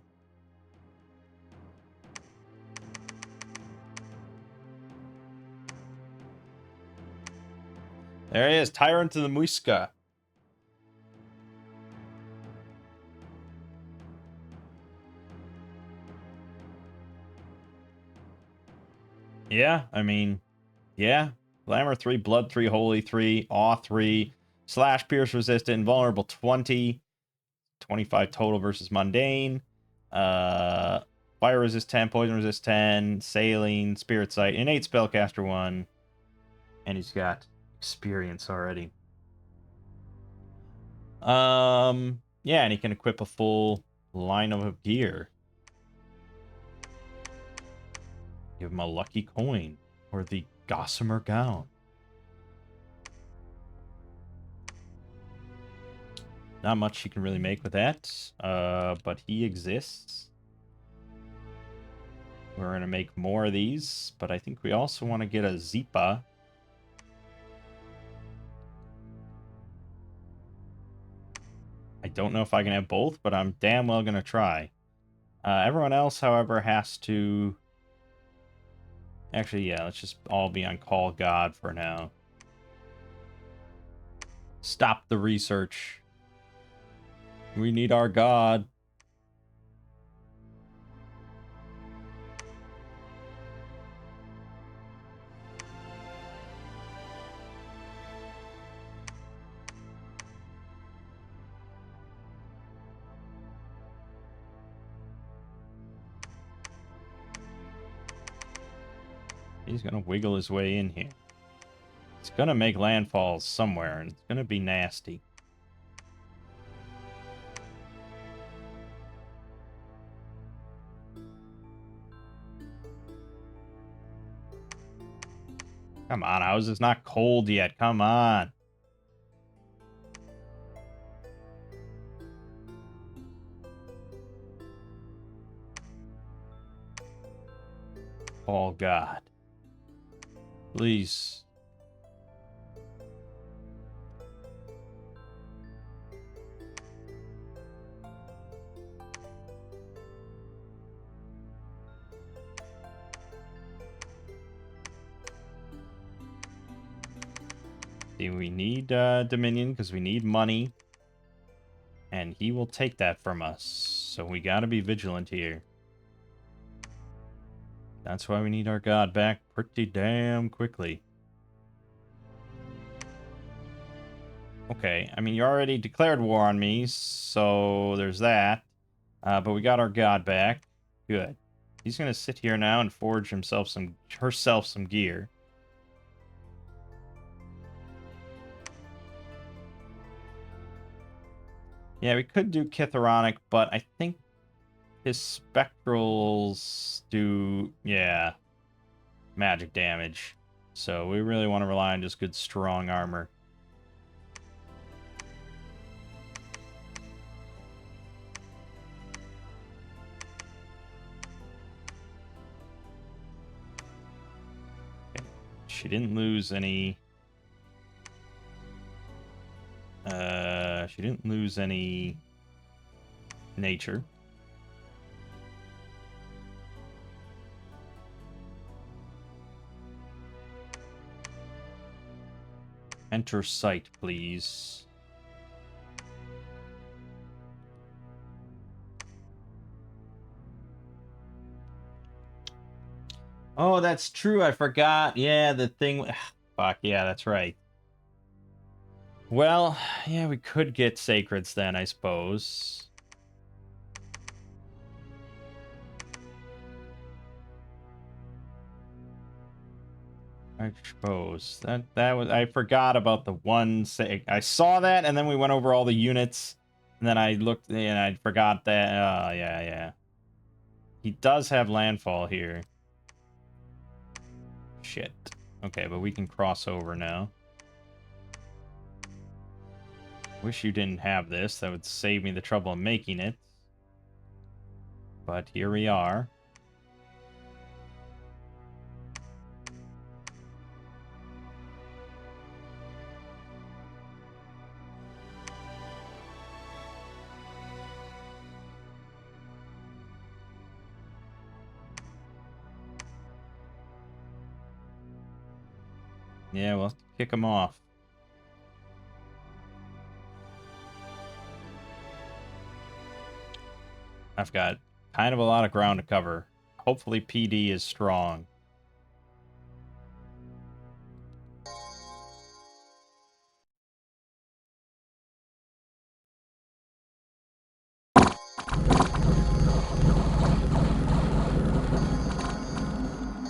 There he is, Tyrant of the Muisca. Yeah, I mean, yeah. Glamour 3, Blood 3, Holy 3, Awe 3, Slash Pierce Resistant, Vulnerable 20, 25 total versus Mundane, Fire Resist 10, Poison Resist 10, Saline, Spirit Sight, Innate Spellcaster 1, and he's got experience already. Yeah, and he can equip a full line of gear. Give him a lucky coin or the Gossamer Gown. Not much you can really make with that, but he exists. We're going to make more of these, but I think we also want to get a Zipa. I don't know if I can have both, but I'm damn well going to try. Everyone else, however, has to... Actually, yeah, let's just all be on Call God for now. Stop the research. We need our God. He's going to wiggle his way in here. It's going to make landfalls somewhere, and it's going to be nasty. Come on, how is this not cold yet? Come on. Oh, God. Please. See, we need Dominion because we need money. And he will take that from us. So we gotta be vigilant here. That's why we need our god back pretty damn quickly. Okay, I mean, you already declared war on me, so there's that. But we got our god back. Good. He's gonna sit here now and forge herself some gear. Yeah, we could do Kitharonic, but I think his spectrals do, yeah, magic damage. So we really want to rely on just good strong armor. Okay. She didn't lose any... she didn't lose any nature. Enter site, please. Oh, that's true. I forgot. Yeah, the thing... Fuck, yeah, that's right. Well, yeah, we could get Sacreds then, I suppose. I suppose that was, I forgot about the one I saw that and then we went over all the units and then I looked and I forgot that. Oh yeah. He does have landfall here. Shit. Okay, but we can cross over now. Wish you didn't have this. That would save me the trouble of making it. But here we are. Yeah, we'll kick him off. I've got kind of a lot of ground to cover. Hopefully PD is strong.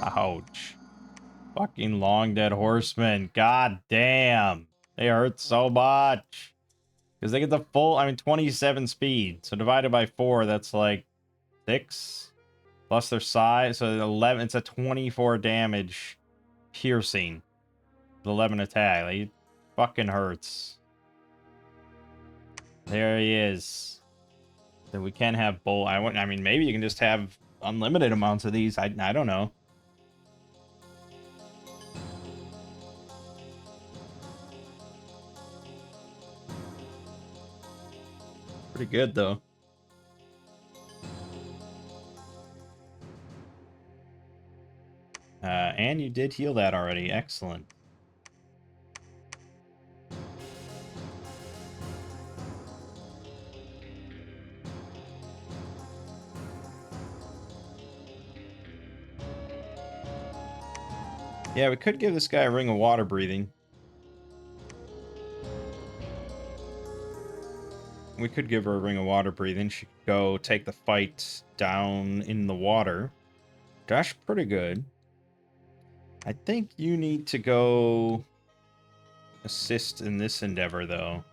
Ouch. Fucking long dead horsemen. God damn. They hurt so much. Because they get the full, 27 speed. So divided by 4, that's like 6. Plus their size. So 11, it's a 24 damage piercing. 11 attack. Like, it fucking hurts. There he is. So we can have bolt. I mean, maybe you can just have unlimited amounts of these. I don't know. Pretty good, though. And you did heal that already. Excellent. Yeah, we could give this guy a ring of water breathing. We could give her a ring of water breathing. She could go take the fight down in the water. That's pretty good. I think you need to go assist in this endeavor, though.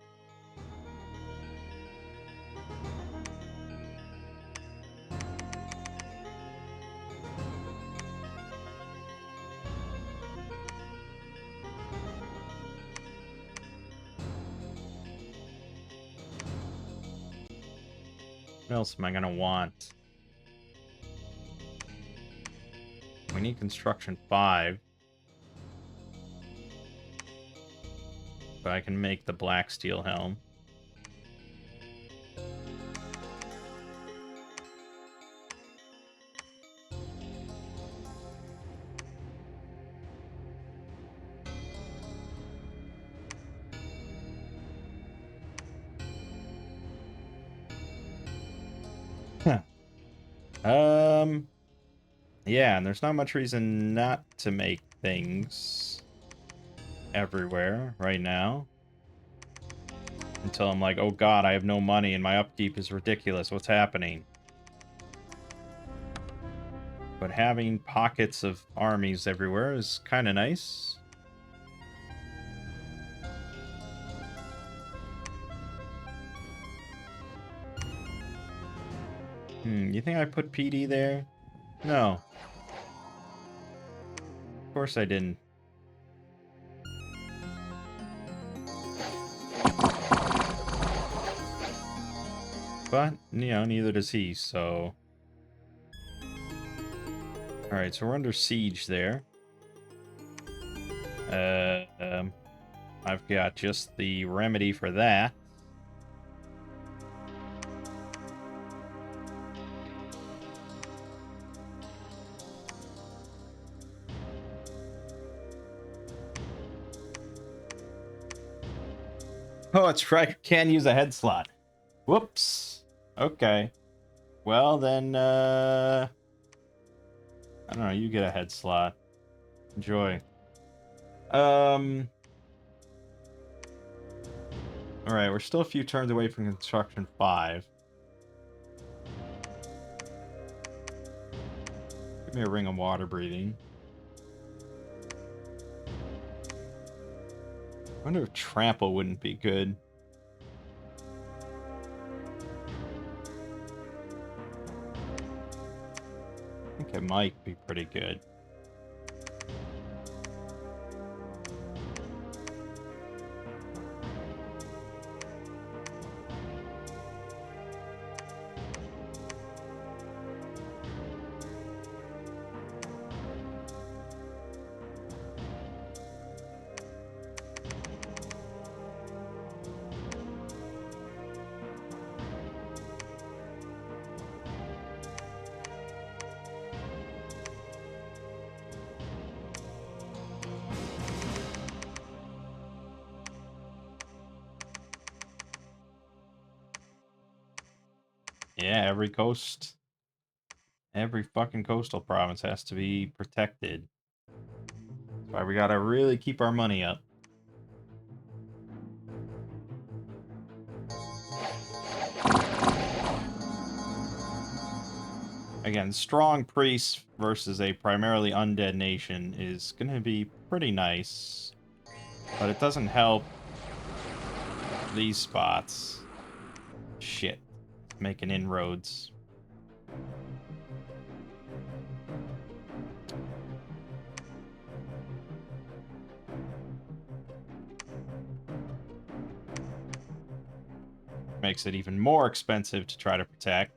What else am I gonna want? We need construction 5. But I can make the black steel helm. Yeah, and there's not much reason not to make things everywhere right now. Until I'm like, oh god, I have no money and my upkeep is ridiculous. What's happening? But having pockets of armies everywhere is kind of nice. You think I put PD there? No. Of course I didn't. But, you know, neither does he, so... Alright, so we're under siege there. I've got just the remedy for that. Oh, that's right. Can use a head slot. Whoops. Okay. Well, then, I don't know. You get a head slot. Enjoy. Alright, we're still a few turns away from construction 5. Give me a ring of water breathing. I wonder if trample wouldn't be good. I think it might be pretty good. Yeah, every coast, every fucking coastal province has to be protected. That's why we gotta really keep our money up. Again, strong priests versus a primarily undead nation is gonna be pretty nice. But it doesn't help these spots. Shit. Making inroads. Makes it even more expensive to try to protect.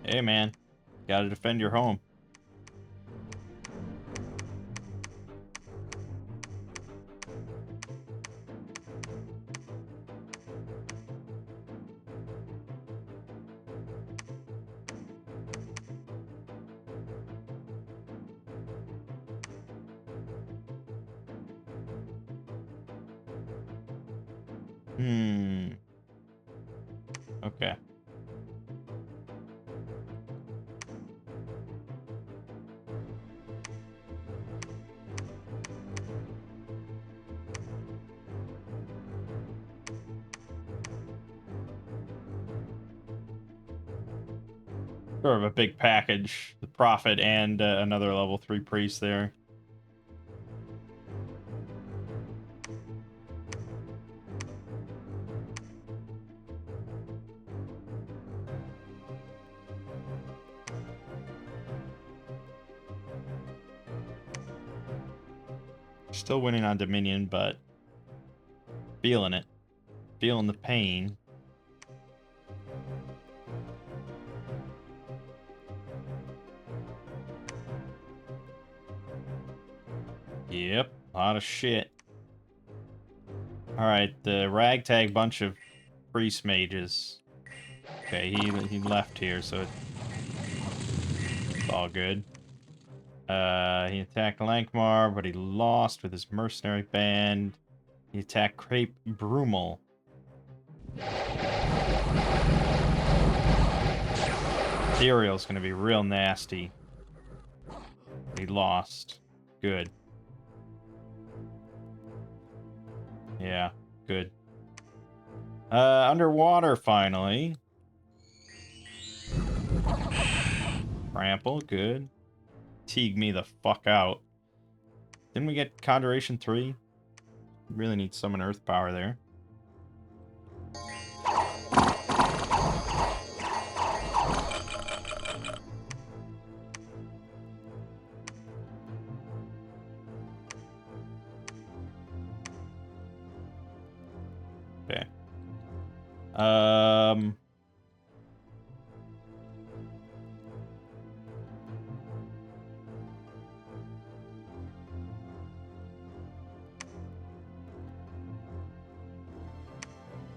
Hey man, gotta defend your home. Okay. Sort of a big package. The Prophet and another level 3 priest there. Still winning on Dominion, but feeling it. Feeling the pain. Yep, a lot of shit. Alright, the ragtag bunch of priest mages. Okay, he left here, so it's all good. He attacked Lankmar, but he lost with his mercenary band. He attacked Crepe Brummel. Ethereal's gonna be real nasty. He lost. Good. Yeah, good. Underwater, finally. Trample, good. Teague me the fuck out. Didn't we get Conjuration 3? Really need Summon Earth power there. Okay.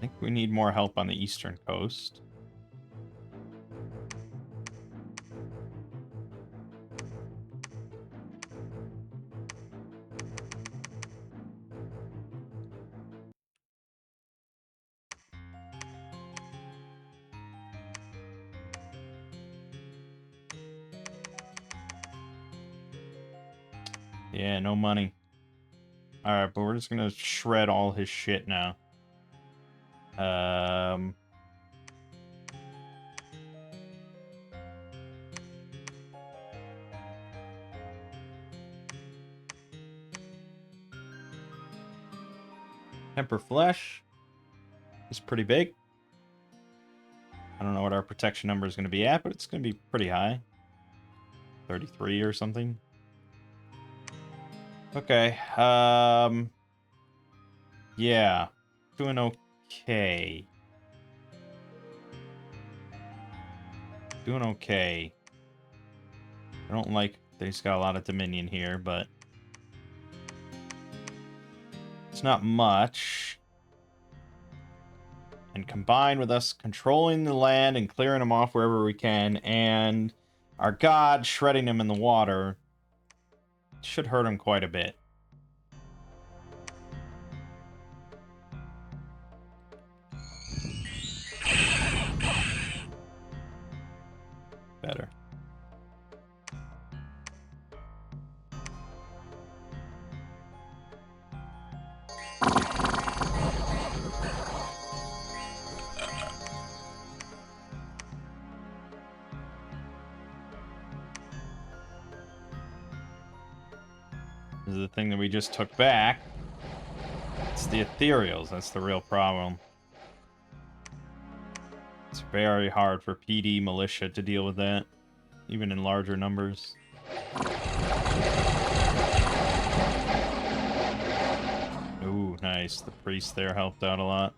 I think we need more help on the eastern coast. Yeah, no money. Alright, but we're just gonna shred all his shit now. Temper Flesh is pretty big. I don't know what our protection number is going to be at, but it's going to be pretty high. 33 or something. Okay. Yeah. Doing okay. Doing okay. I don't like that he's got a lot of Dominion here, but it's not much. And combined with us controlling the land and clearing them off wherever we can, and our god shredding them in the water, should hurt him quite a bit. Better. This is the thing that we just took back. It's the ethereals. That's the real problem. It's very hard for PD militia to deal with that, even in larger numbers. Ooh, nice. The priest there helped out a lot.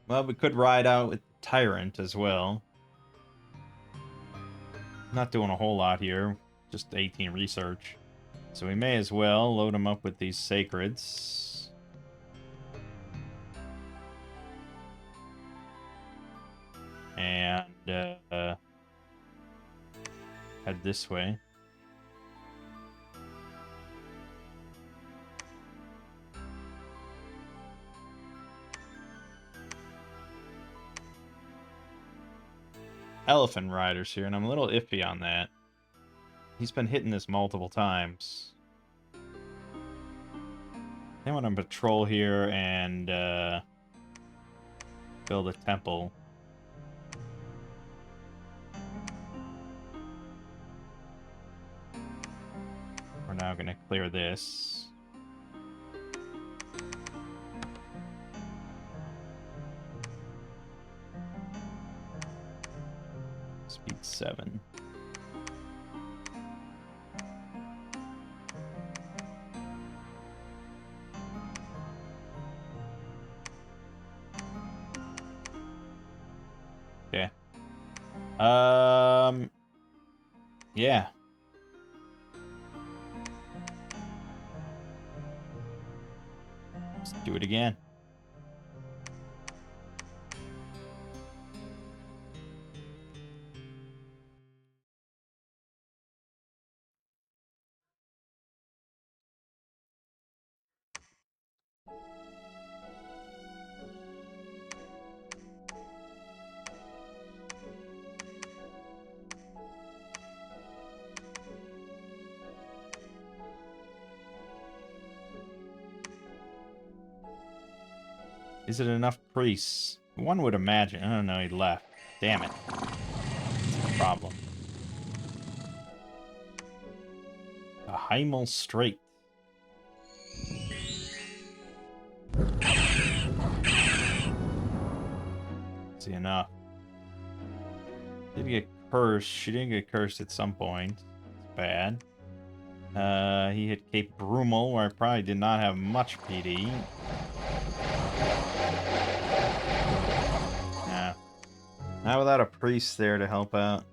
Well, we could ride out with Tyrant as well. Not doing a whole lot here, just 18 research. So we may as well load them up with these Sacreds. And head this way. Elephant Riders here, and I'm a little iffy on that. He's been hitting this multiple times. I want to patrol here and build a temple. We're now going to clear this. Speed 7. Okay. Yeah. Let's do it again. Is it enough priests? One would imagine. I don't know, he left. Damn it. That's the problem. The Heimel Strait. See enough. Did get cursed. She didn't get cursed at some point. It's bad. He hit Cape Brummel, where I probably did not have much PD. Nah. Not without a priest there to help out.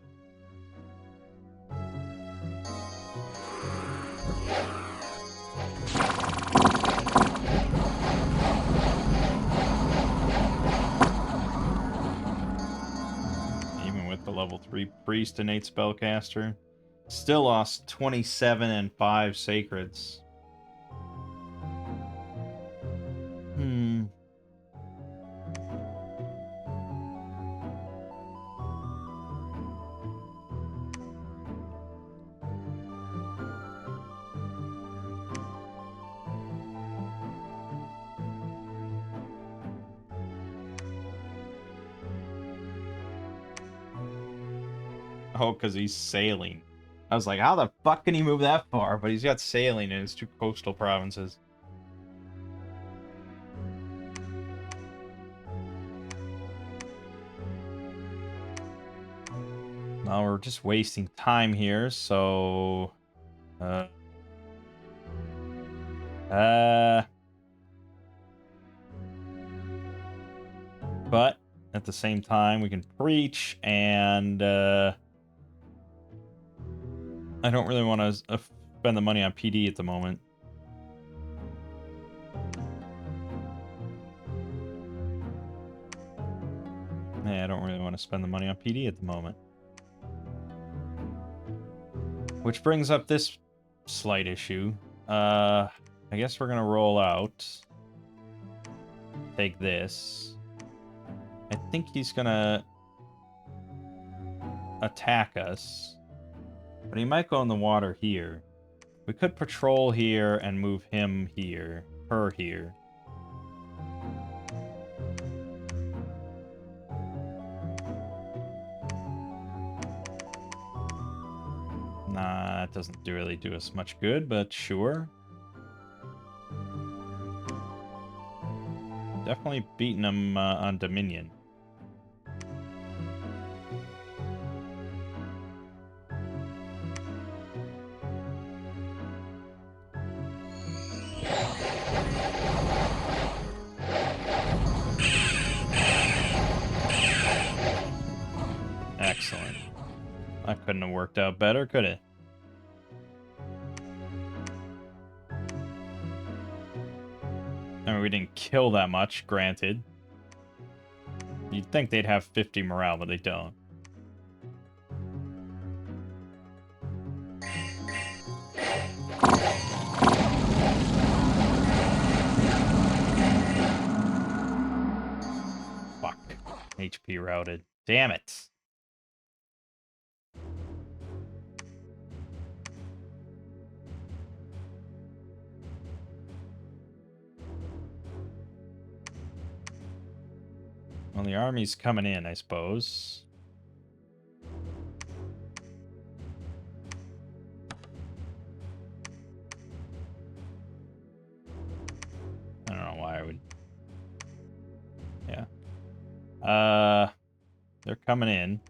Even with the level 3 priest and 8 spellcaster. Still lost 27 and 5 sacreds. Oh, because he's sailing. I was like, how the fuck can he move that far? But he's got sailing in his 2 coastal provinces. Now we're just wasting time here, so... But at the same time, we can preach, and I don't really want to spend the money on PD at the moment. Yeah, I don't really want to spend the money on PD at the moment. Which brings up this slight issue. I guess we're gonna roll out. Take this. I think he's gonna attack us. But he might go in the water here. We could patrol here and move him here. Her here. Nah, it doesn't really do us much good, but sure. Definitely beating him on Dominion. Excellent. That couldn't have worked out better, could it? I mean, we didn't kill that much, granted. You'd think they'd have 50 morale, but they don't. Fuck. HP routed. Damn it. Well, the army's coming in, I suppose. I don't know why I would... Yeah. They're coming in.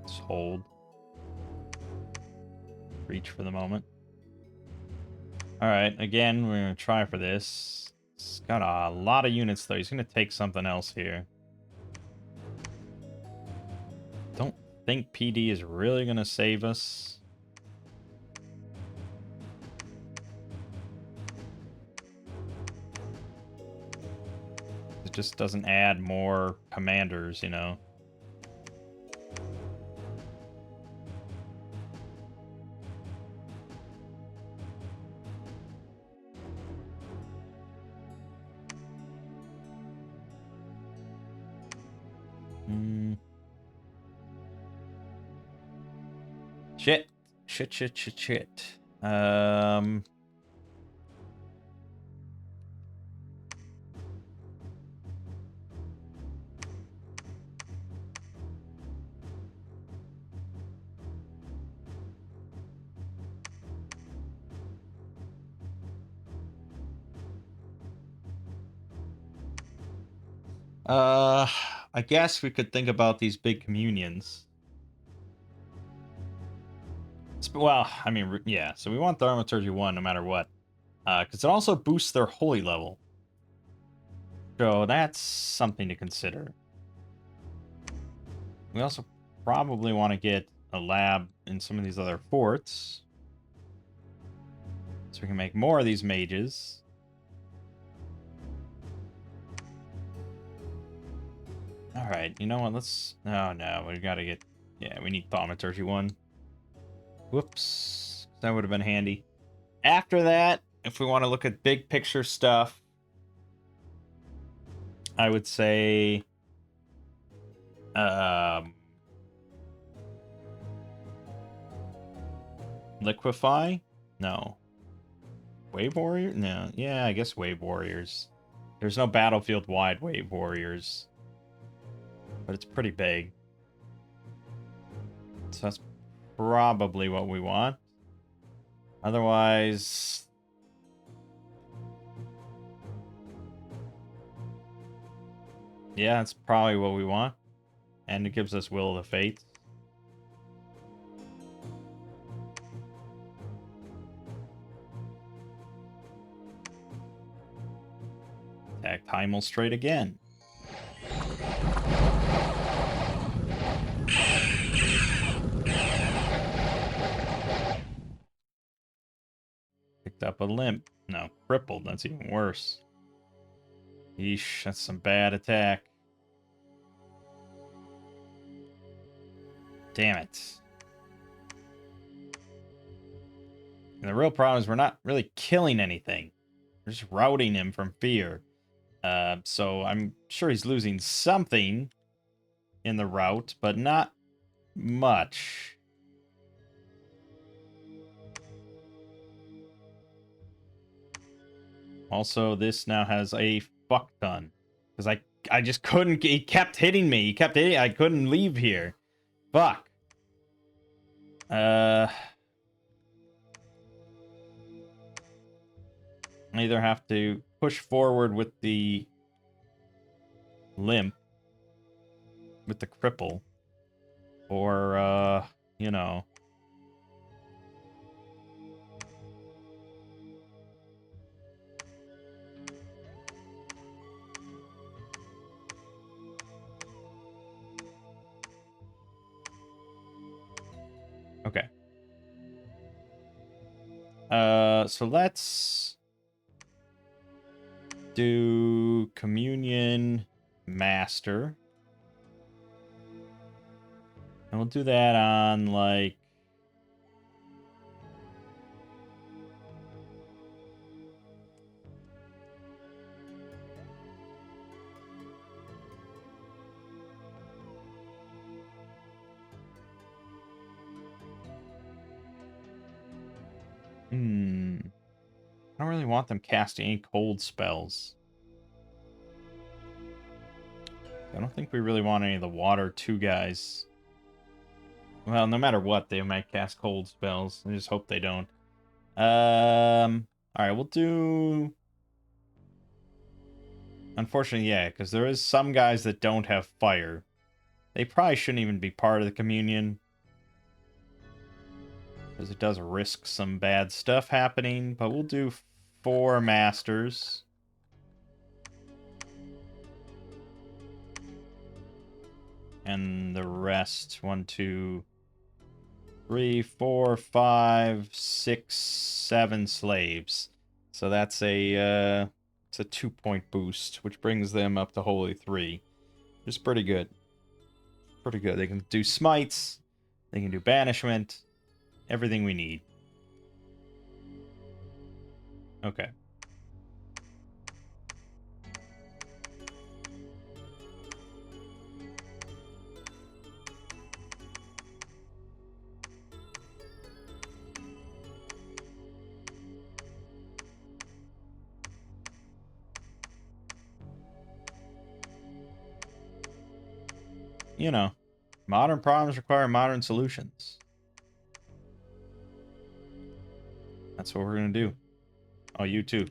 Let's hold. Reach for the moment. Alright, again, we're going to try for this. It's got a lot of units, though. He's going to take something else here. Don't think PD is really going to save us. It just doesn't add more commanders, you know. Shit. Shit. I guess we could think about these big communions. Well, I mean, yeah, so we want Thaumaturgy 1 no matter what. Because it also boosts their holy level. So that's something to consider. We also probably want to get a lab in some of these other forts. So we can make more of these mages. Alright, you know what, let's... Oh no, we gotta get... Yeah, we need Thaumaturgy 1. Whoops. That would have been handy. After that, if we want to look at big picture stuff, I would say Liquefy? No. Wave Warrior? No. Yeah, I guess Wave Warriors. There's no battlefield-wide Wave Warriors. But it's pretty big. So that's probably what we want. Otherwise... yeah, that's probably what we want. And it gives us Will of the Fates. Attack Hymal straight again. Picked up a limp. No, crippled. That's even worse. Yeesh, that's some bad attack. Damn it. And the real problem is we're not really killing anything. We're just routing him from fear. So I'm sure he's losing something in the route, but not much. Also, this now has a fuck ton. Because I just couldn't... he kept hitting me. He kept hitting... I couldn't leave here. Fuck. I either have to push forward with the limp, with the cripple, or, you know... okay. So let's do Communion Master. And we'll do that on, like... I don't really want them casting any cold spells. I don't think we really want any of the Water 2 guys. Well, no matter what, they might cast cold spells. I just hope they don't. Alright, we'll do... unfortunately, yeah, because there is some guys that don't have fire. They probably shouldn't even be part of the communion. Because it does risk some bad stuff happening. But we'll do 4 masters. And the rest, 1, 2, 3, 4, 5, 6, 7 slaves. So that's a it's a 2-point boost, which brings them up to Holy 3. Which is pretty good. Pretty good. They can do smites, they can do banishment, everything we need. Okay. You know, modern problems require modern solutions. That's what we're gonna do. Oh, you too.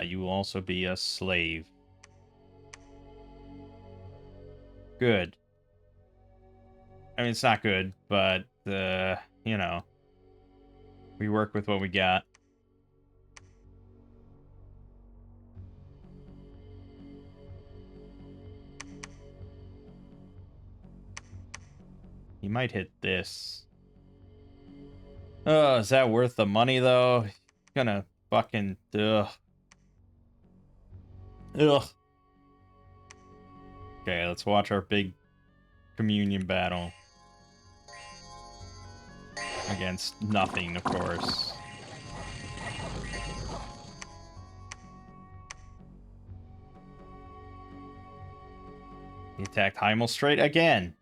You will also be a slave. Good. I mean, it's not good, but, you know, we work with what we got. He might hit this. Oh, is that worth the money, though? Gonna fucking... ugh. Ugh. Okay, let's watch our big communion battle. Against nothing, of course. He attacked Heimel straight again.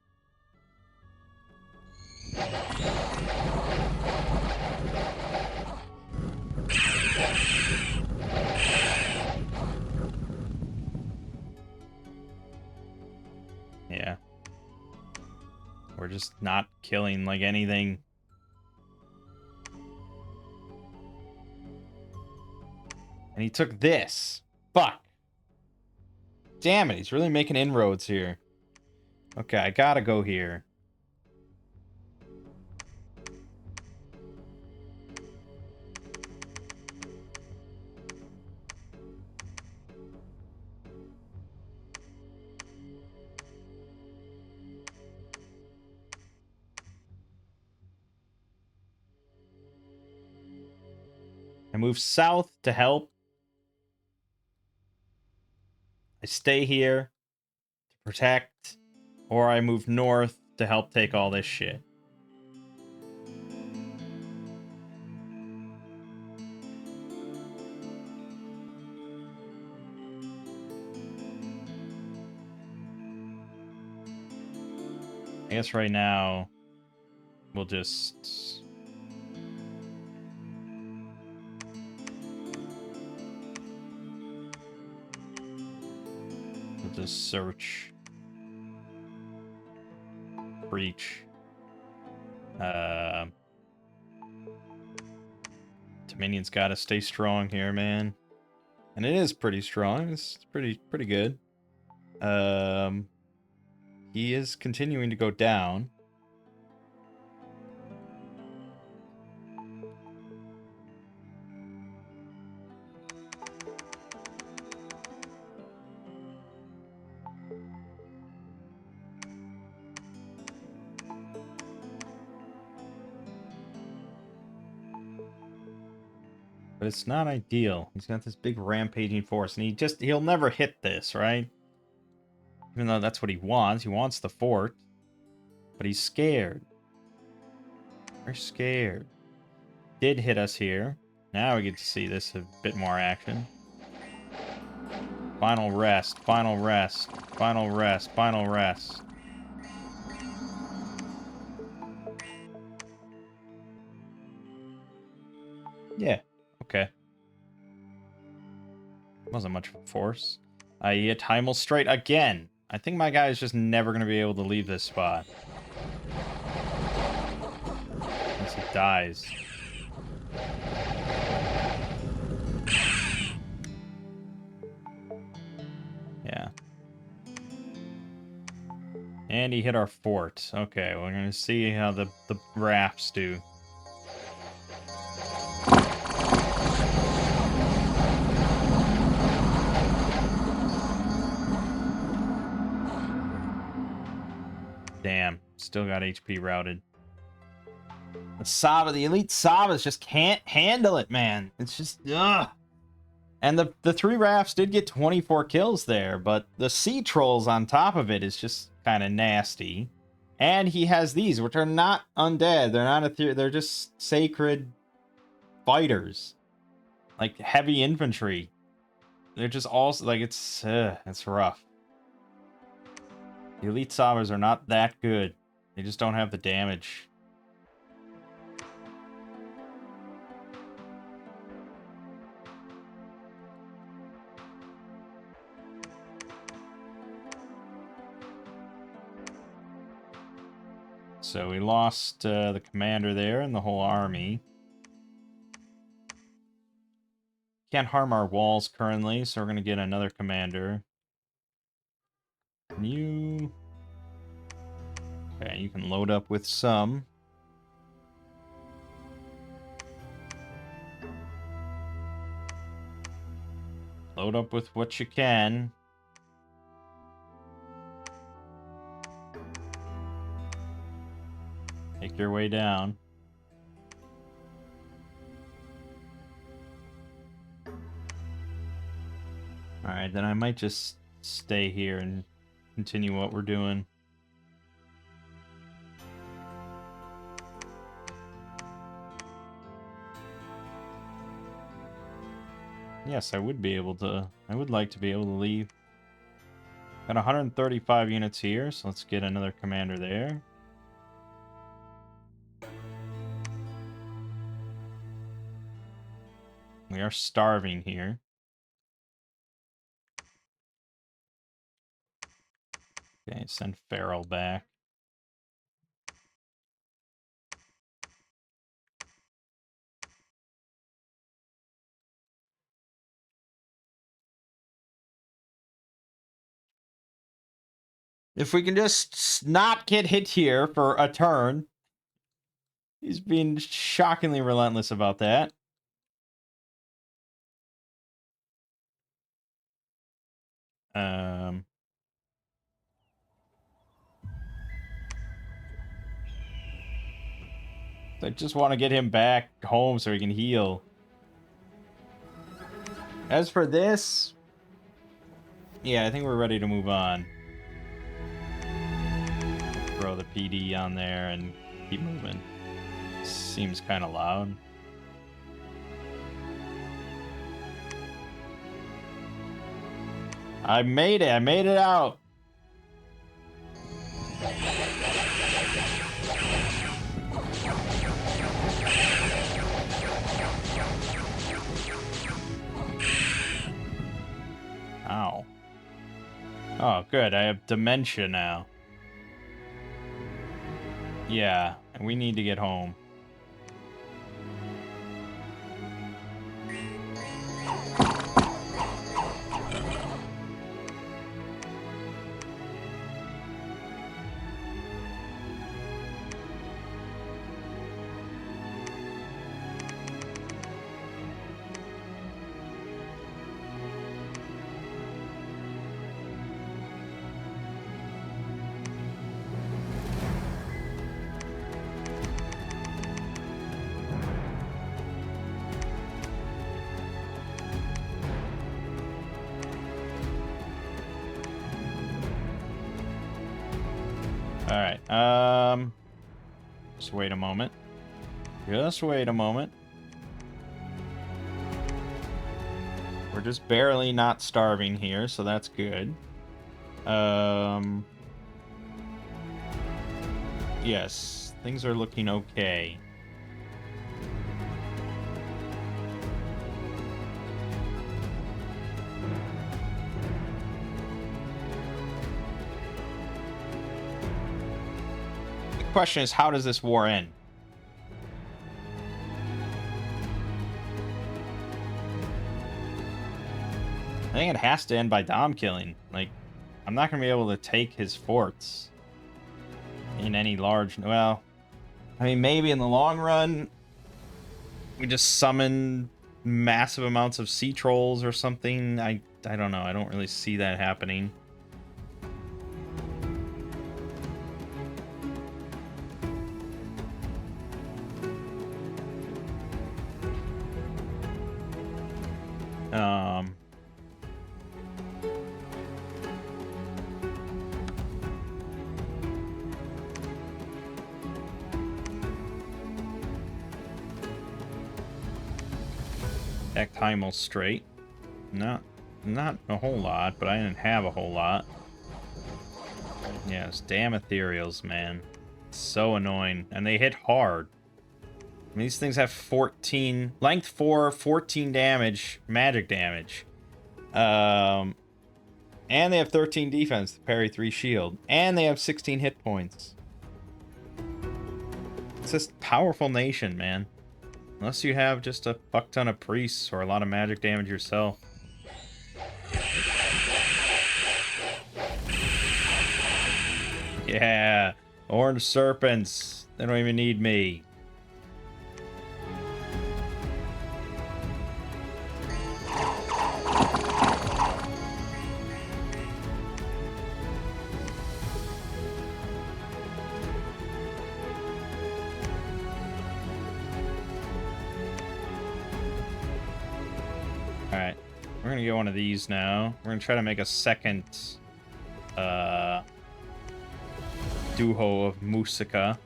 Yeah. We're just not killing, like, anything. And he took this. Fuck. Damn it, he's really making inroads here. Okay, I gotta go here. I move south to help. I stay here to protect. Or I move north to help take all this shit. I guess right now we'll just... We'll just search. Breach. Dominion's gotta stay strong here, man. And it is pretty strong. It's pretty good. He is continuing to go down. But it's not ideal. He's got this big rampaging force, and he'll never hit this, right? Even though that's what he wants. He wants the fort. But he's scared. We're scared. Did hit us here. Now we get to see this a bit more action. Final rest, final rest, final rest, final rest. Yeah, okay. Wasn't much of a force. I hit Heimel straight again. I think my guy is just never going to be able to leave this spot. Unless he dies. Yeah. And he hit our fort. Okay, we're going to see how the rafts do. Damn, still got HP routed. The Saba, the elite Sabas just can't handle it, man. It's just, ugh. And the 3 rafts did get 24 kills there, but the sea trolls on top of it is just kind of nasty. And he has these, which are not undead. They're not they're just sacred fighters, like heavy infantry. They're just also like it's rough. The elite Sabas are not that good. They just don't have the damage. So we lost the commander there and the whole army. Can't harm our walls currently, so we're going to get another commander. You... Okay, you can load up with some. Load up with what you can. Make your way down. Alright, then I might just stay here and continue what we're doing. Yes, I would be able to. I would like to be able to leave. Got 135 units here, so let's get another commander there. We are starving here. Okay, send Farrell back. If we can just not get hit here for a turn. He's being shockingly relentless about that. I just want to get him back home so he can heal. As for this, yeah, I think we're ready to move on. Throw the PD on there and keep moving. Seems kind of loud. I made it. I made it out. Ow. Oh, good. I have dementia now. Yeah, and we need to get home. Alright, just wait a moment. Just wait a moment. We're just barely not starving here, so that's good. Yes, things are looking okay. The question is, how does this war end? I think it has to end by Dom killing. Like, I'm not going to be able to take his forts in any large... Well, I mean, maybe in the long run, we just summon massive amounts of sea trolls or something. I don't know. I don't really see that happening. Time straight. Not a whole lot, but I didn't have a whole lot. Yes, damn ethereals, man. So annoying. And they hit hard. I mean, these things have 14... Length 4, 14 damage, magic damage. And they have 13 defense to parry 3 shield. And they have 16 hit points. It's just powerful nation, man. Unless you have just a fuck ton of priests or a lot of magic damage yourself. Yeah, orange serpents. They don't even need me. Alright, we're gonna get one of these now. We're gonna try to make a second duo of Musica.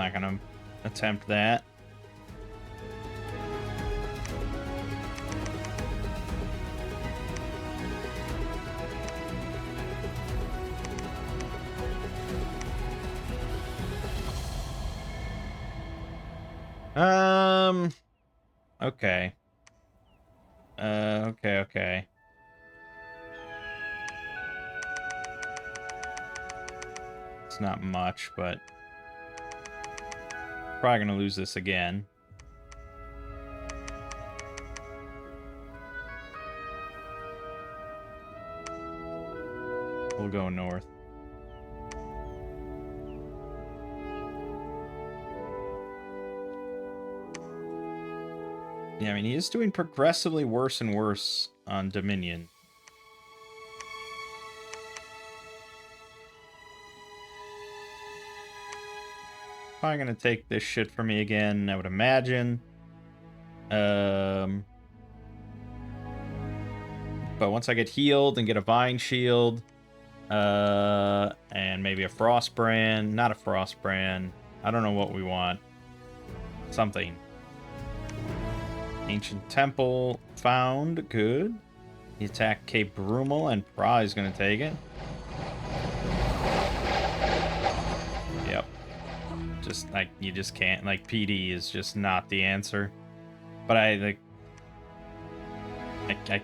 not gonna attempt that. Okay. Okay. It's not much, but probably gonna lose this again. We'll go north. Yeah, I mean, he is doing progressively worse and worse on Dominion. Probably gonna take this shit from me again, I would imagine. But once I get healed and get a Vine Shield, and maybe a Frost Brand, not a Frost Brand. I don't know what we want. Something. Ancient Temple found. Good. He attacked Cape Brummel, and Pra's gonna take it. Yep. Just like you just can't. Like PD is just not the answer. But I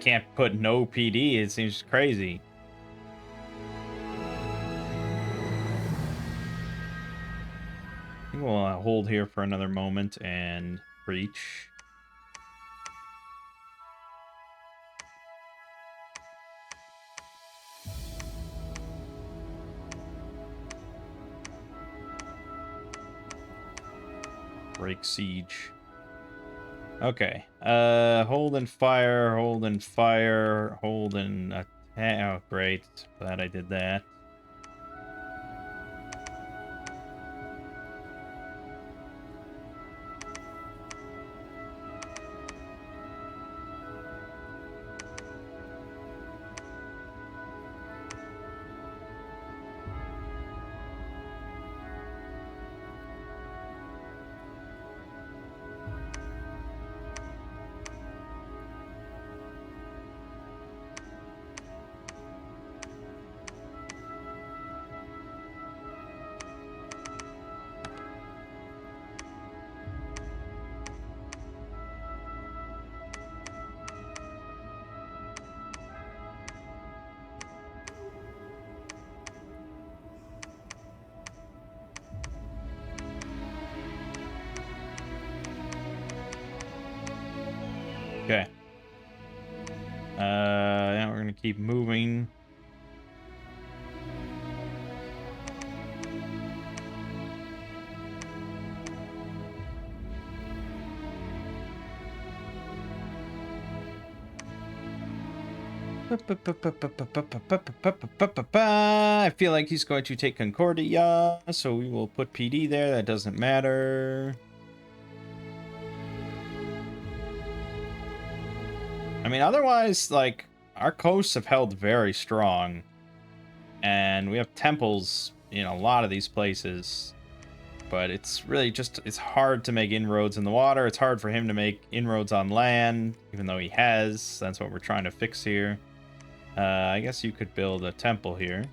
can't put no PD. It seems crazy. I think we'll hold here for another moment and reach. Break siege. Okay. Hold and fire, hold and fire, hold and attack. Oh, great. Glad I did that. Okay. Now we're gonna keep moving. I feel like he's going to take Concordia, so we will put PD there. That doesn't matter. I mean, otherwise, like, our coasts have held very strong. And we have temples in a lot of these places. But it's really just, it's hard to make inroads in the water. It's hard for him to make inroads on land, even though he has. That's what we're trying to fix here. I guess you could build a temple here.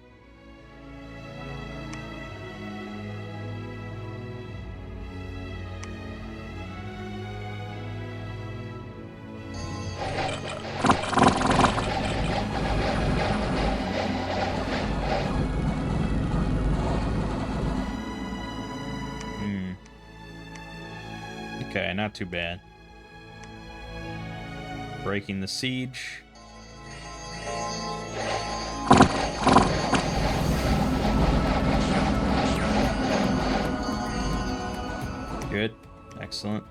Okay, not too bad. Breaking the siege. Good. Excellent.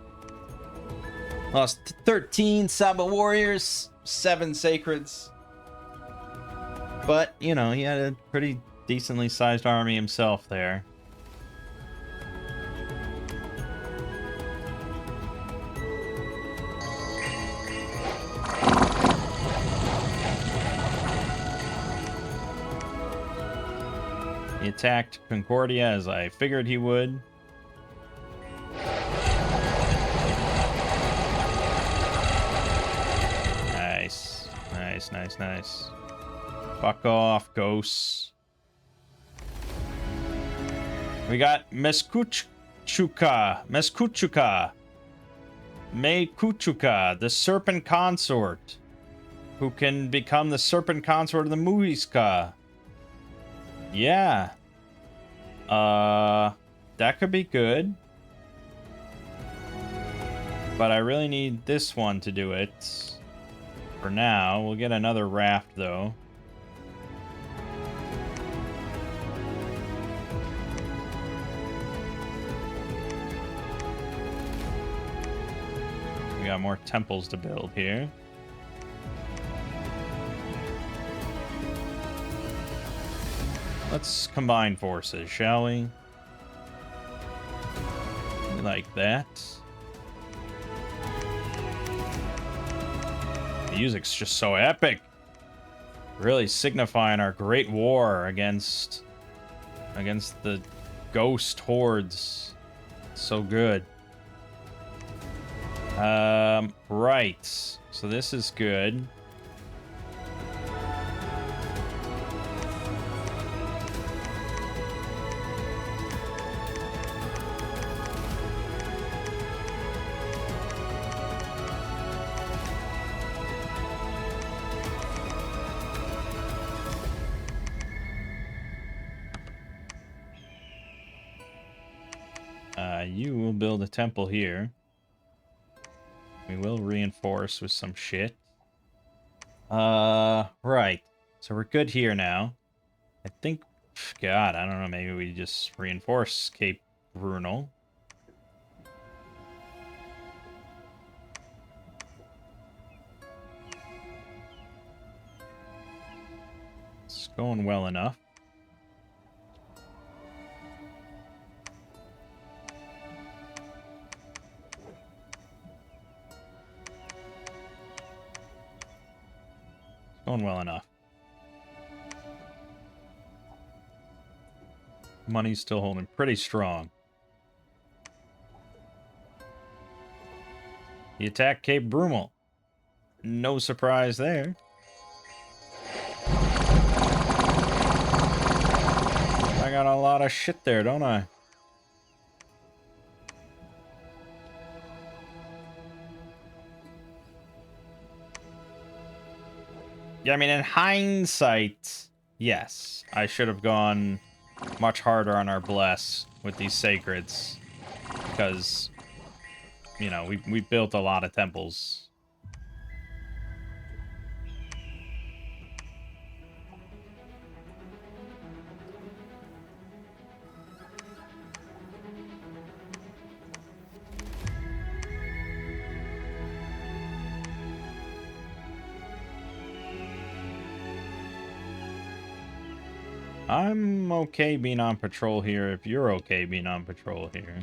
Lost 13 Saba warriors, 7 sacreds. But, you know, he had a pretty decently sized army himself there. He attacked Concordia as I figured he would. Nice, nice, nice. Fuck off, ghosts. We got Meskuchuka. Mekuchuka, the serpent consort. Who can become the serpent consort of the Muiska. Yeah. That could be good. But I really need this one to do it. For now, we'll get another raft, though. We got more temples to build here. Let's combine forces, shall we? Like that. The music's just so epic. Really signifying our great war against the ghost hordes. So good. Right. So this is good. You will build a temple here. We will reinforce with some shit. Right. So we're good here now. I think, God, I don't know, maybe we just reinforce Cape Brunel. It's going well enough. Going well enough. Money's still holding pretty strong. He attacked Cape Brumel. No surprise there. I got a lot of shit there, don't I? Yeah, I mean, in hindsight, yes. I should have gone much harder on our bless with these sacreds. Because, you know, we built a lot of temples. I'm okay being on patrol here if you're okay being on patrol here.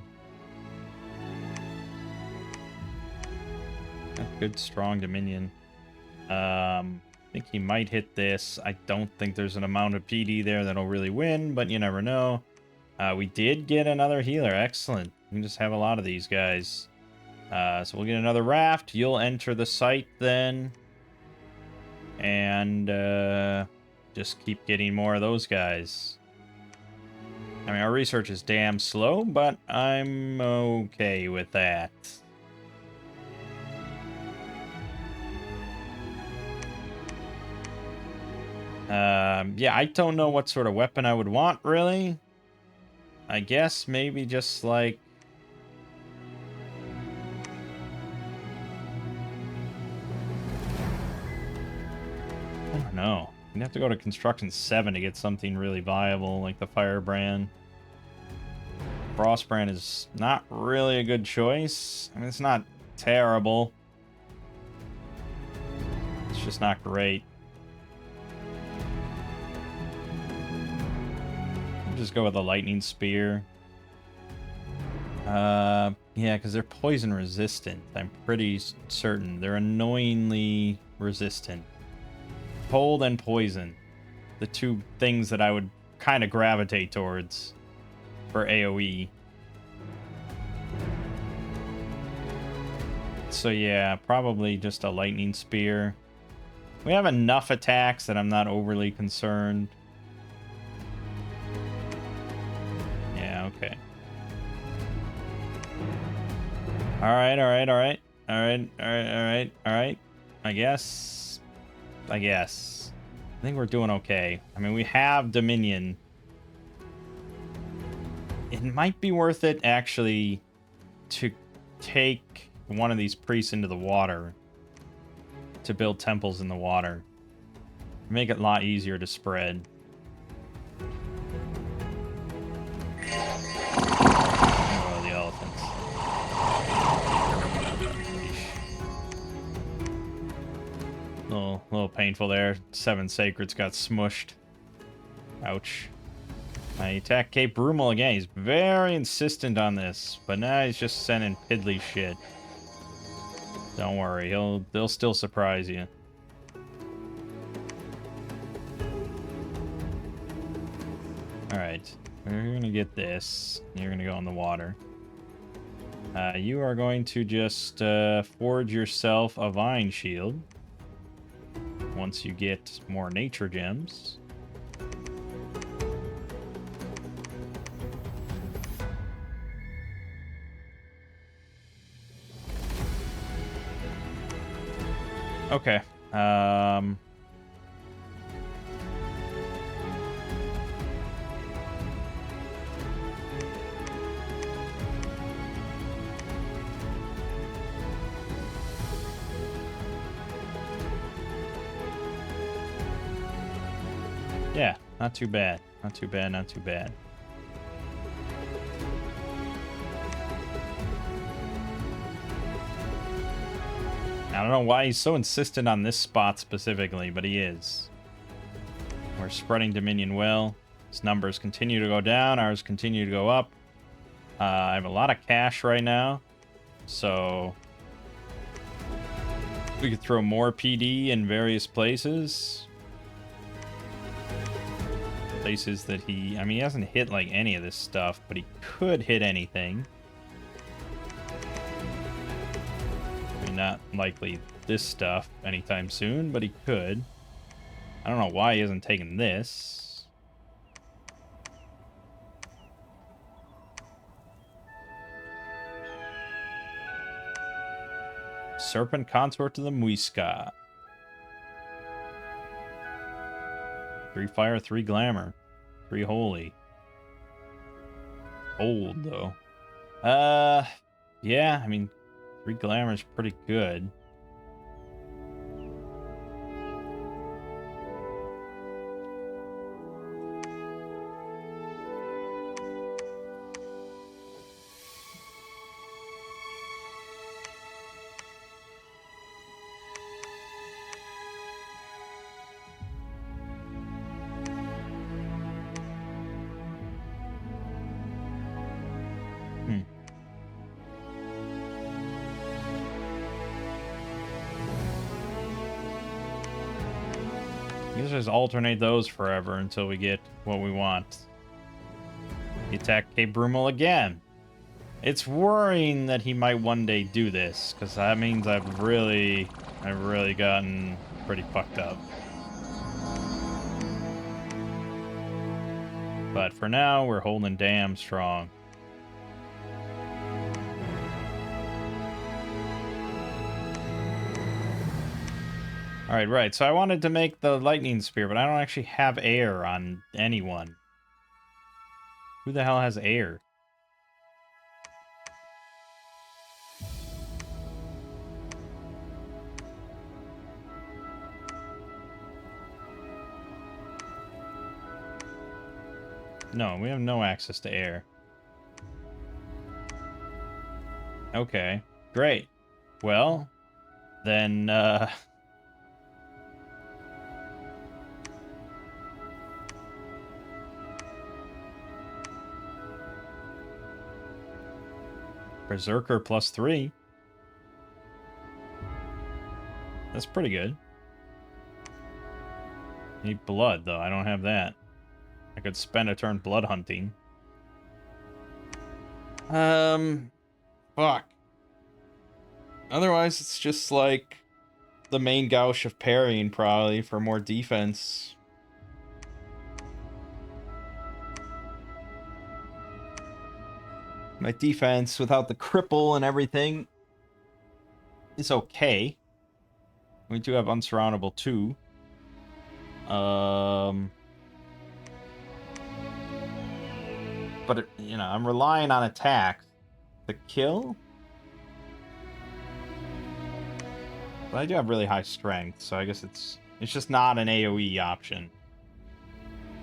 Good, strong Dominion. I think he might hit this. I don't think there's an amount of PD there that'll really win, but you never know. We did get another healer. Excellent. We can just have a lot of these guys. So we'll get another raft. You'll enter the site then. And just keep getting more of those guys. I mean, our research is damn slow, but I'm okay with that. Yeah, I don't know what sort of weapon I would want, really. I guess maybe just like... I don't know. You'd have to go to Construction 7 to get something really viable, like the Firebrand. Frostbrand is not really a good choice. I mean, it's not terrible. It's just not great. Just go with the lightning spear. Yeah, because they're poison resistant. I'm pretty certain they're annoyingly resistant. Cold and poison, the two things that I would kind of gravitate towards for AoE. So yeah, probably just a lightning spear. We have enough attacks that I'm not overly concerned. Yeah, okay. Alright, alright, alright. Alright, alright, alright, alright. I guess. I think we're doing okay. I mean, we have Dominion. It might be worth it, actually, to take one of these priests into the water. To build temples in the water. Make it a lot easier to spread. Oh, the elephants. Little painful there. 7 sacreds got smushed. Ouch. I attack Cape Brumal again. He's very insistent on this, but now he's just sending piddly shit. Don't worry, they'll still surprise you. Alright, we're gonna get this. You're gonna go in the water. You are going to just forge yourself a vine shield. Once you get more nature gems. Okay. Yeah, not too bad. Not too bad, not too bad. I don't know why he's so insistent on this spot specifically, but he is. We're spreading Dominion well. His numbers continue to go down. Ours continue to go up. I have a lot of cash right now. So we could throw more PD in various places. Places that he... I mean, he hasn't hit, like, any of this stuff, but he could hit anything. I mean, not likely this stuff anytime soon, but he could. I don't know why he hasn't taken this. Serpent Consort to the Muisca. 3 fire, 3 glamour. 3 holy. Old, though. Yeah, I mean, 3 glamour is pretty good. I guess just alternate those forever until we get what we want. He attacked Cape Brumal again. It's worrying that he might one day do this, because that means I've really gotten pretty fucked up. But for now, we're holding damn strong. Alright, right. So I wanted to make the lightning spear, but I don't actually have air on anyone. Who the hell has air? No, we have no access to air. Okay, great. Well, then, Berserker +3. That's pretty good. Need blood, though. I don't have that. I could spend a turn blood hunting. Fuck. Otherwise, it's just like... the main gauche of parrying, probably, for more defense. My defense, without the cripple and everything, is okay. We do have Unsurroundable, too. But, you know, I'm relying on attacks to kill. But I do have really high strength, so I guess it's just not an AoE option.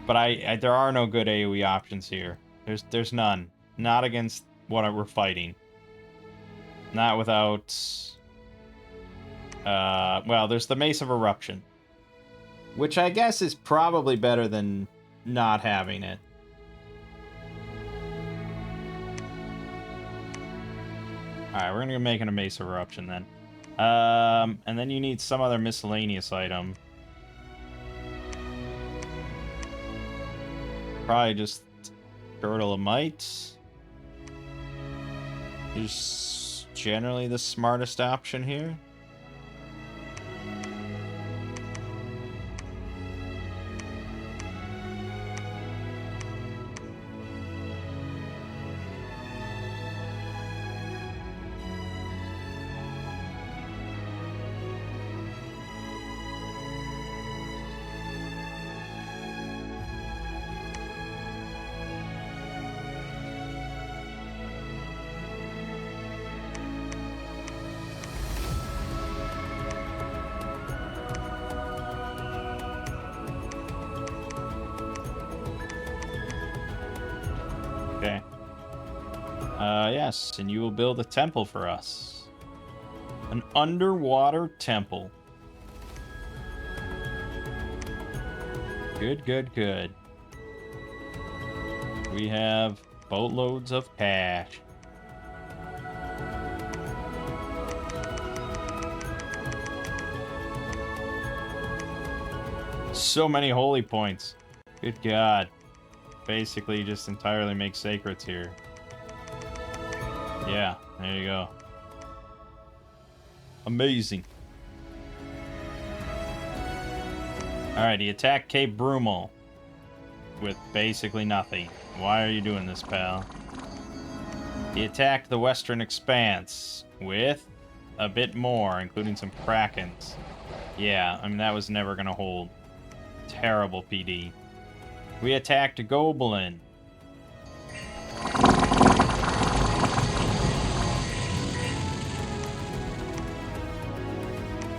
But there are no good AoE options here. There's none. Not against what we're fighting. Not without... well, there's the Mace of Eruption. Which I guess is probably better than not having it. Alright, we're gonna make it a Mace of Eruption then. And then you need some other miscellaneous item. Probably just Girdle of Might. Is generally the smartest option here. Okay. Yes, and you will build a temple for us. An underwater temple. Good, good, good. We have boatloads of cash. So many holy points. Good God. Basically, just entirely make sacreds here. Yeah, there you go. Amazing. Alright, he attacked Cape Brumal with basically nothing. Why are you doing this, pal? He attacked the Western Expanse with a bit more, including some Krakens. Yeah, I mean, that was never gonna hold. Terrible PD. We attacked Goblin.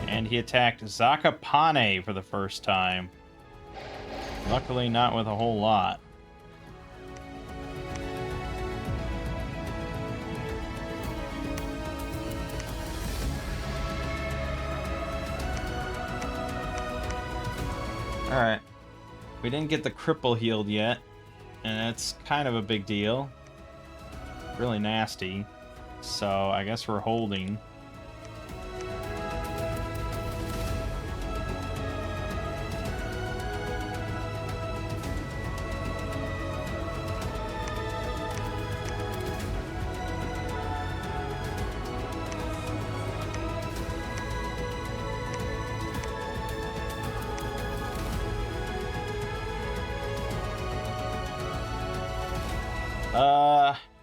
And he attacked Zakapane for the first time. Luckily not with a whole lot. Alright. We didn't get the cripple healed yet. And that's kind of a big deal. Really nasty. So I guess we're holding.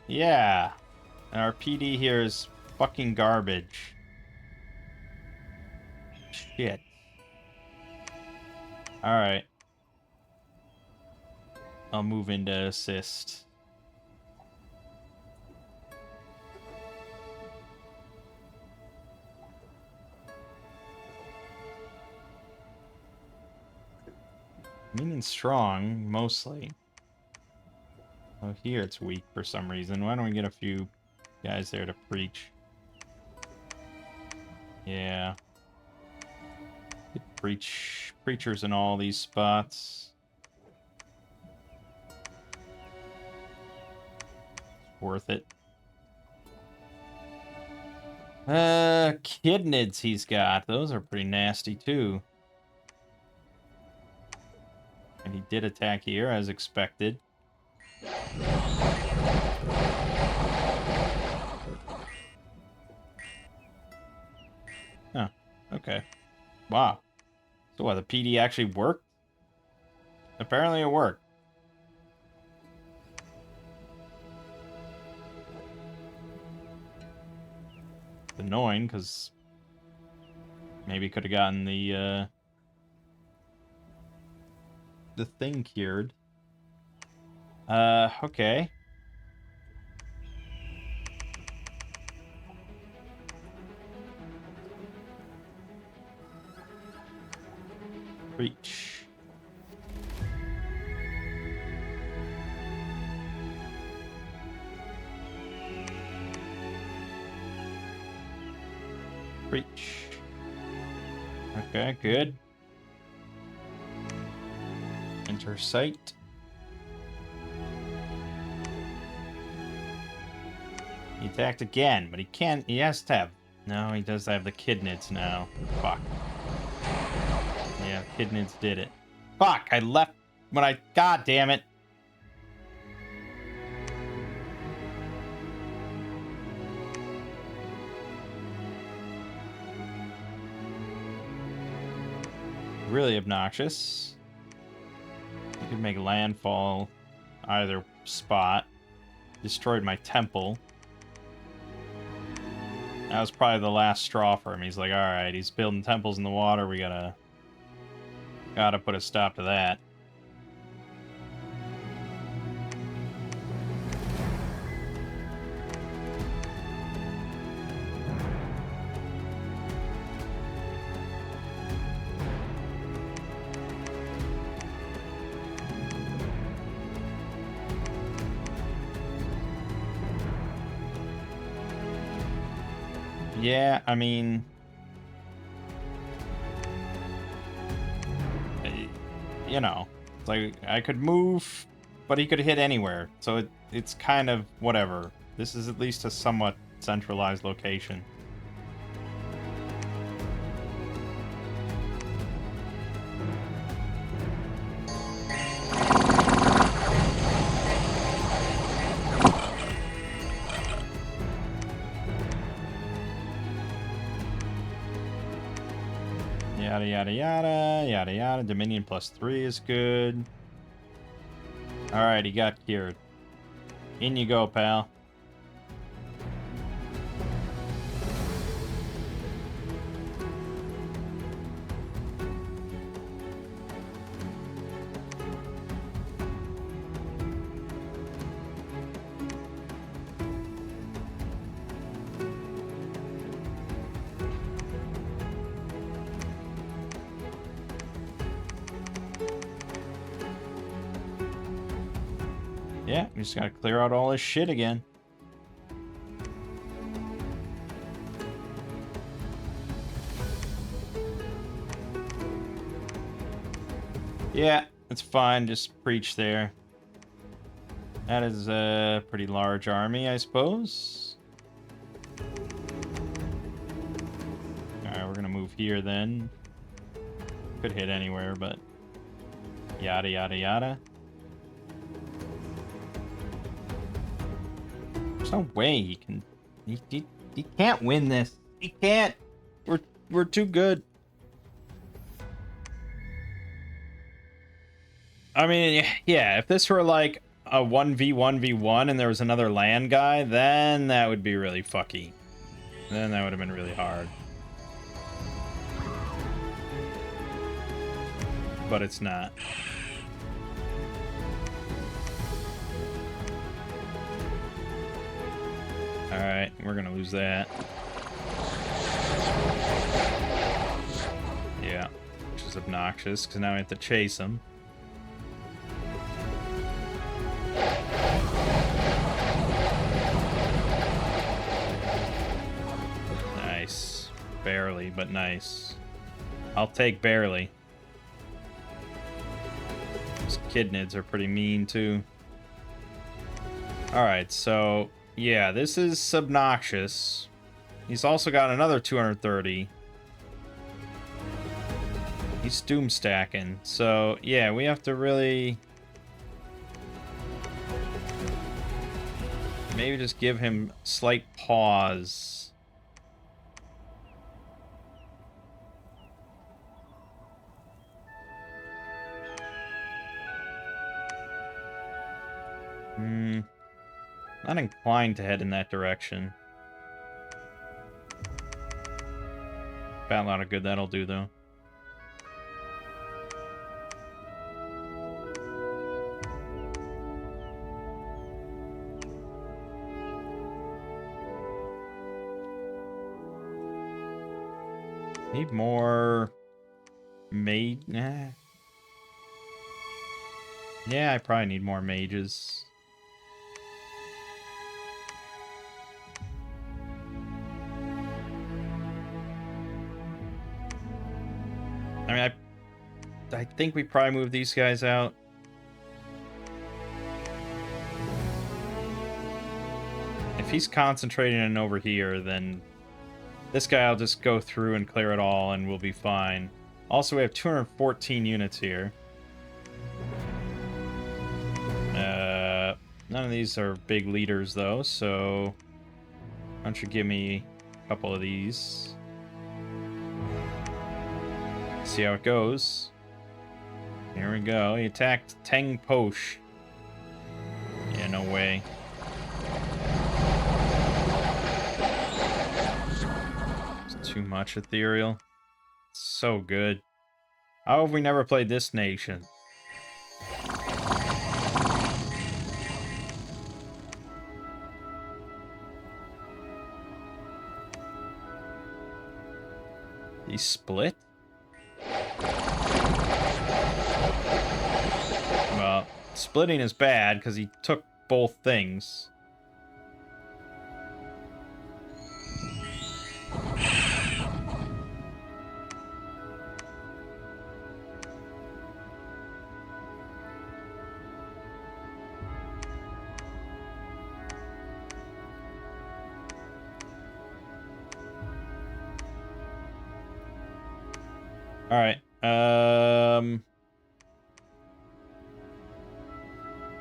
Yeah. And our PD here is fucking garbage. Shit. Alright. I'll move into assist. Meaning strong, mostly. Oh, here it's weak for some reason. Why don't we get a few guys there to preach? Yeah. Get preachers in all these spots. It's worth it. Kidnids he's got. Those are pretty nasty too. And he did attack here as expected. Oh, okay. Wow. So what, the PD actually worked? Apparently it worked. It's annoying, because maybe could have gotten the thing cured. Okay. Reach. Reach. Okay, good. Enter site. He attacked again, but he can't. He has to have. No, he does have the kidneys now. Fuck. Yeah, kidneys did it. Fuck, I left when I. God damn it. Really obnoxious. You could make landfall either spot. Destroyed my temple. That was probably the last straw for him. He's like, alright, he's building temples in the water. We gotta put a stop to that. Yeah, I mean, you know, it's like I could move, but he could hit anywhere. So it's kind of whatever. This is at least a somewhat centralized location. Yada, yada, yada, yada, yada. Dominion +3 is good. Alright, he got cured. In you go, pal. Yeah, we just gotta clear out all this shit again. Yeah, it's fine. Just preach there. That is a pretty large army, I suppose. Alright, we're gonna move here then. Could hit anywhere, but yada, yada, yada. There's no way he can. He can't win this. He can't. We're too good. I mean, yeah. If this were like a 1v1v1 and there was another land guy, then that would be really fucky. Then that would have been really hard. But it's not. Alright, we're gonna lose that. Yeah, which is obnoxious, because now we have to chase him. Nice. Barely, but nice. I'll take barely. Those kidnids are pretty mean, too. Alright, so... yeah, this is obnoxious. He's also got another 230. He's doom stacking. So, yeah, we have to really... maybe just give him slight pause. Not inclined to head in that direction. About a lot of good that'll do, though. Need more... Nah. Yeah, I probably need more mages. I mean, I think we probably move these guys out. If he's concentrating in over here, then this guy will just go through and clear it all, and we'll be fine. Also, we have 214 units here. None of these are big leaders, though, so... Why don't you give me a couple of these? See how it goes. Here we go. He attacked Teng Posh. Yeah, no way. It's too much ethereal. It's so good. How have we never played this nation? He split? Well, splitting is bad because he took both things. All right.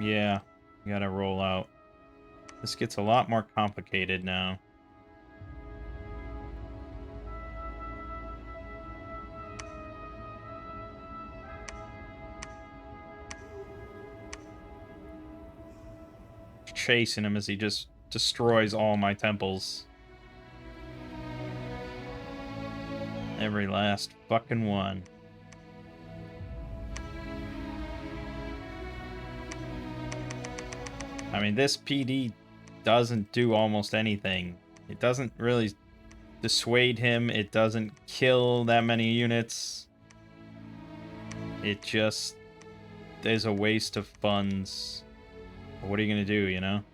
Yeah, we gotta roll out. This gets a lot more complicated now. Chasing him as he just destroys all my temples. Every last fucking one. I mean, this PD doesn't do almost anything. It doesn't really dissuade him. It doesn't kill that many units. It just is a waste of funds. But what are you gonna do, you know?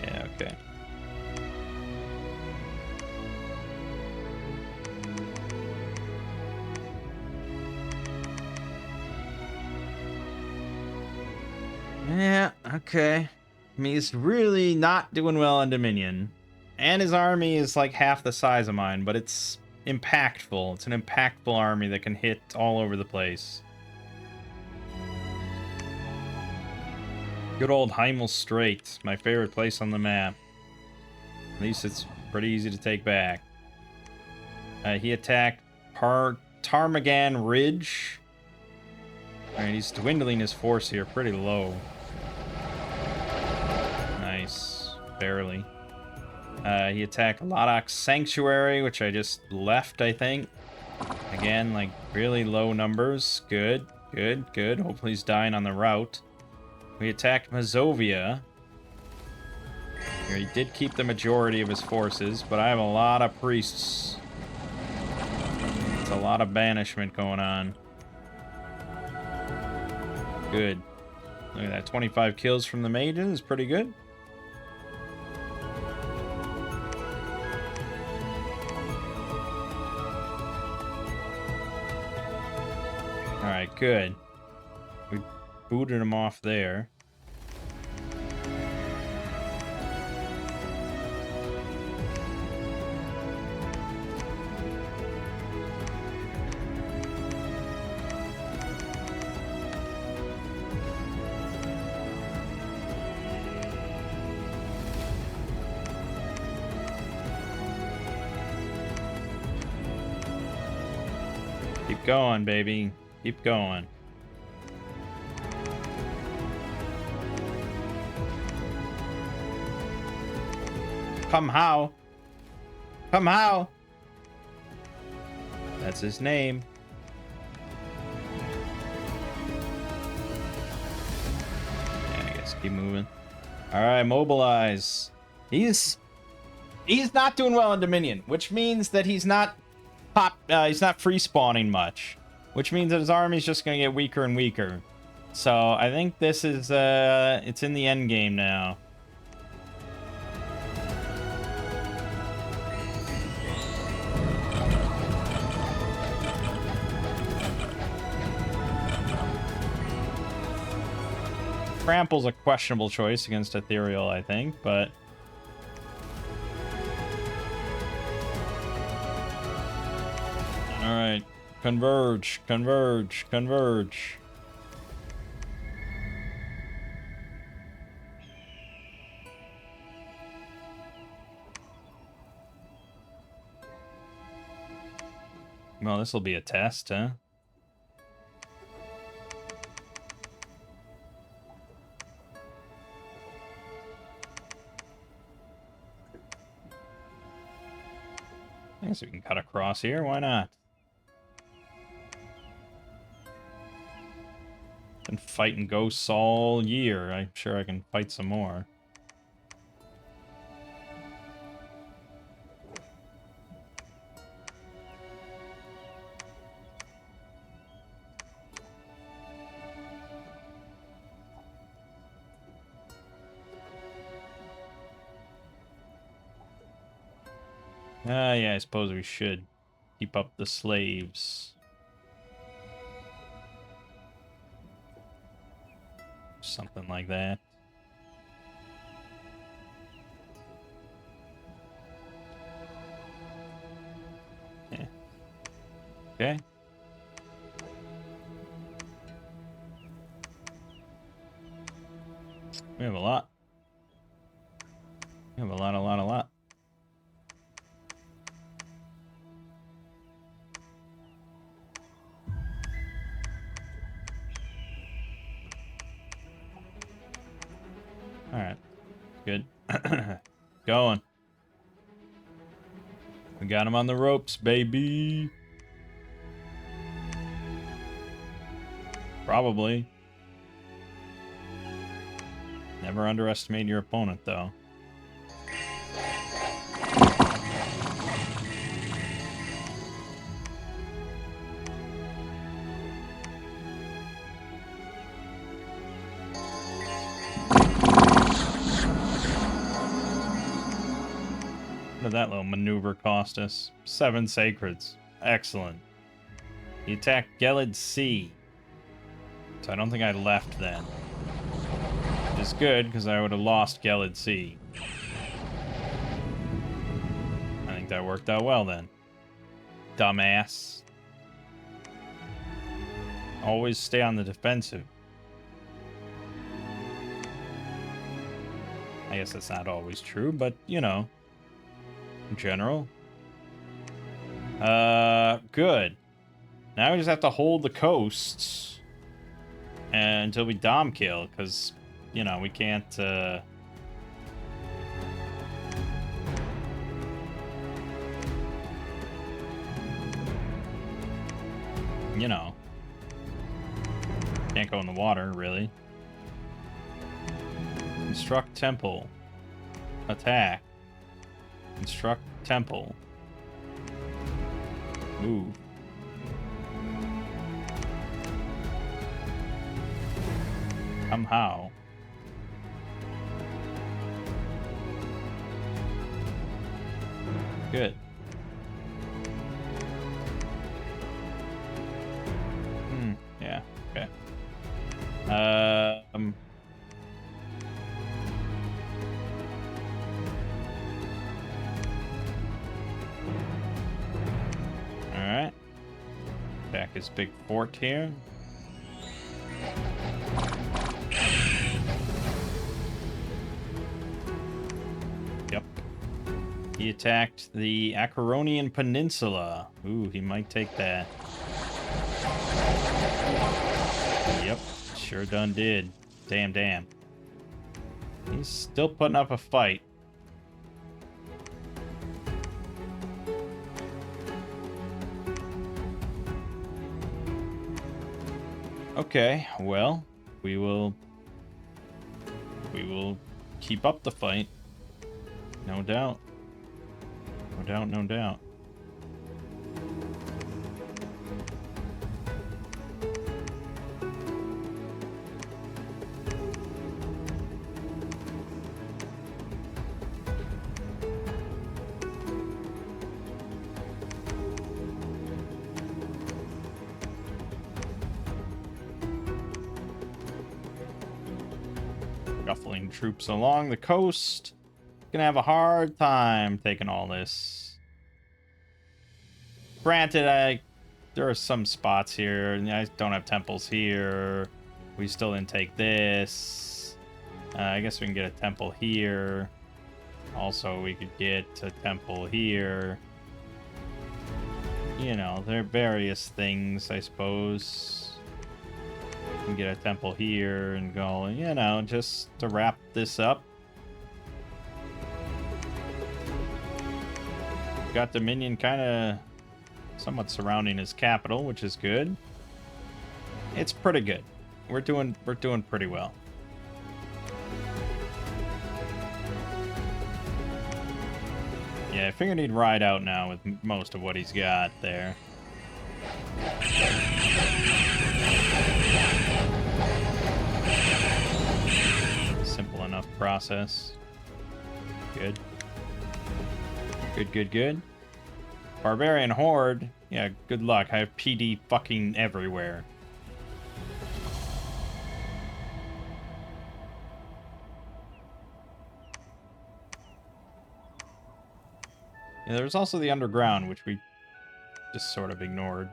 Yeah, okay. Yeah, okay. I mean, he's really not doing well on Dominion. And his army is like half the size of mine, but it's impactful. It's an impactful army that can hit all over the place. Good old Heimel Strait, my favorite place on the map. At least it's pretty easy to take back. He attacked Tarmagan Ridge. Alright, he's dwindling his force here pretty low. Nice. Barely. He attacked Ladakh Sanctuary, which I just left, I think. Again, like, really low numbers. Good, good, good. Hopefully he's dying on the route. We attacked Mazovia. Here, he did keep the majority of his forces, but I have a lot of priests. It's a lot of banishment going on. Good. Look at that, 25 kills from the mages is pretty good. Alright, good. We booted him off there. Keep going, baby. Keep going. Come how? Come how? That's his name. Yeah, I guess keep moving. Alright, mobilize. He's not doing well in Dominion, which means that he's not free spawning much. Which means that his army's just gonna get weaker and weaker. So I think this is it's in the end game now. Trample's a questionable choice against Ethereal, I think, but alright. Converge, converge, converge. Well, this will be a test, huh? I guess we can cut across here. Why not? Been fighting ghosts all year. I'm sure I can fight some more. Yeah, I suppose we should keep up the slaves. Something like that. Yeah. Okay. We have a lot. We have a lot. Alright. Good. Going. We got him on the ropes, baby. Probably. Never underestimate your opponent, though. What did that little maneuver cost us? 7 sacreds. Excellent. He attacked Gelid C. So I don't think I left then. Which is good, because I would have lost Gelid C. I think that worked out well then. Dumbass. Always stay on the defensive. I guess that's not always true, but, you know. In general. Good. Now we just have to hold the coasts until we dom kill, because, you know, we can't, you know, can't go in the water, really. Construct temple. Attack. Construct temple. Move. Come how? Good. Yeah, okay. Alright. Attack his big fort here. Yep. He attacked the Acheronian Peninsula. Ooh, he might take that. Yep, sure done did. Damn. He's still putting up a fight. Okay, well, we will keep up the fight. No doubt. No doubt. Shuffling troops along the coast. Gonna have a hard time taking all this. Granted, there are some spots here, and I don't have temples here. We still didn't take this. I guess we can get a temple here. Also, we could get a temple here. You know, there are various things, I suppose. We can get a temple here and go, you know, just to wrap this up. Got Dominion kind of somewhat surrounding his capital, which is good. It's pretty good. We're doing pretty well. Yeah, I figured he'd ride out now with most of what he's got there. Simple enough process. Good. Good. Barbarian Horde. Yeah, good luck. I have PD fucking everywhere. Yeah, there's also the underground, which we just sort of ignored.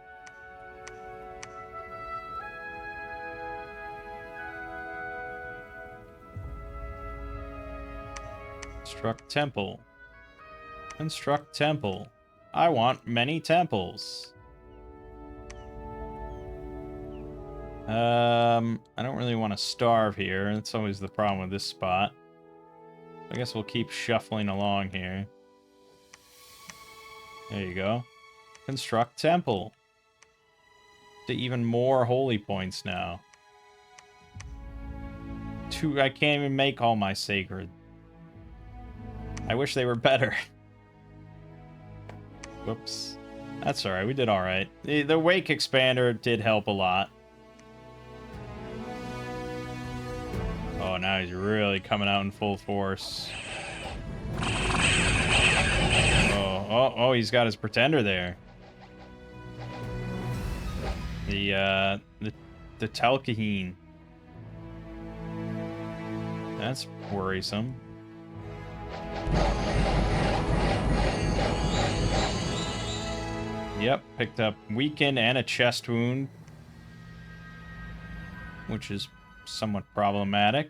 Construct temple. Construct temple. I want many temples. I don't really want to starve here. That's always the problem with this spot. I guess we'll keep shuffling along here. There you go. Construct temple. To even more holy points now. I can't even make all my sacred. I wish they were better. Whoops. That's alright, we did alright. The Wake Expander did help a lot. Oh, now he's really coming out in full force. Oh, he's got his Pretender there. The Telkaheen. That's worrisome. Yep, picked up weaken and a chest wound, which is somewhat problematic.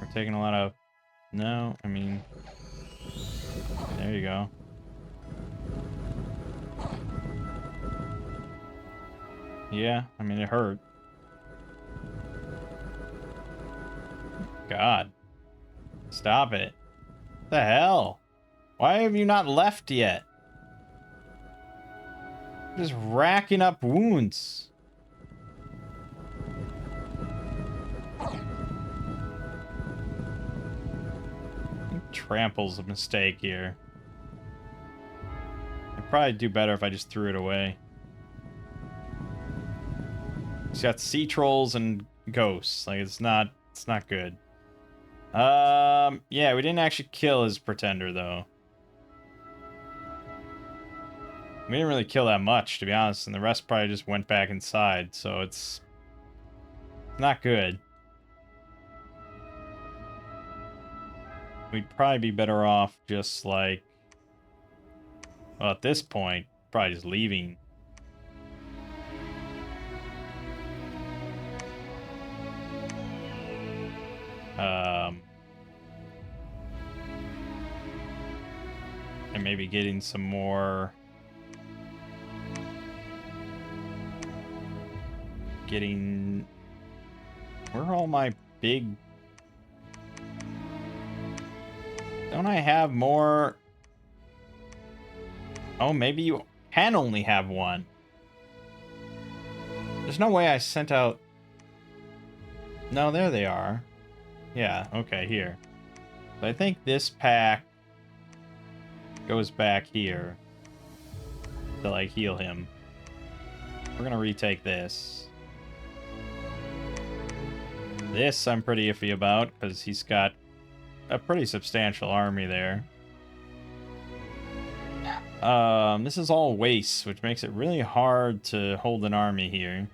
We're taking a lot of... No, I mean... There you go. Yeah, I mean, it hurt. God. Stop it. What the hell? Why have you not left yet? Just racking up wounds. Trample's a mistake here. I'd probably do better if I just threw it away. He's got sea trolls and ghosts. Like, it's not good. Yeah, we didn't actually kill his Pretender, though. We didn't really kill that much, to be honest, and the rest probably just went back inside, so it's not good. We'd probably be better off just, like... Well, at this point, probably just leaving. And maybe getting some more... Getting... Where are all my big... Don't I have more... Oh, maybe you can only have one. There's no way I sent out... No, there they are. Yeah, okay, here. So I think this pack goes back here to, like, heal him. We're gonna retake this. This I'm pretty iffy about, because he's got a pretty substantial army there. This is all waste, which makes it really hard to hold an army here.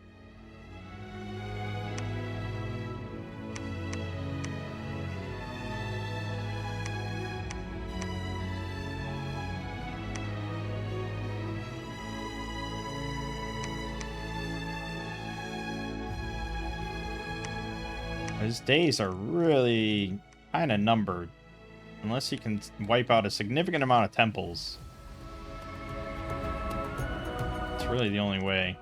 His days are really kind of numbered. Unless he can wipe out a significant amount of temples. It's really the only way.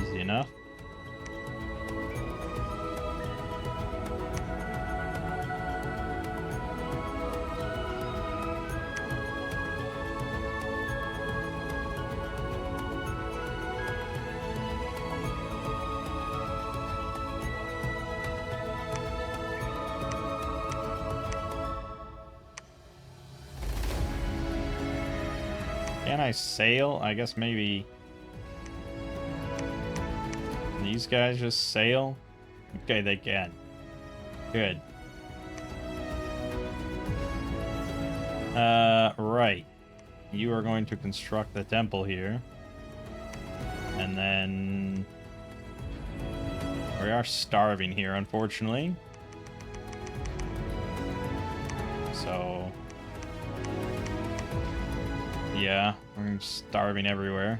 Easy enough. Can I sail? I guess maybe these guys just sail? Okay, they can. Good. Right. You are going to construct the temple here. And then... We are starving here, unfortunately. So... Yeah, we're starving everywhere.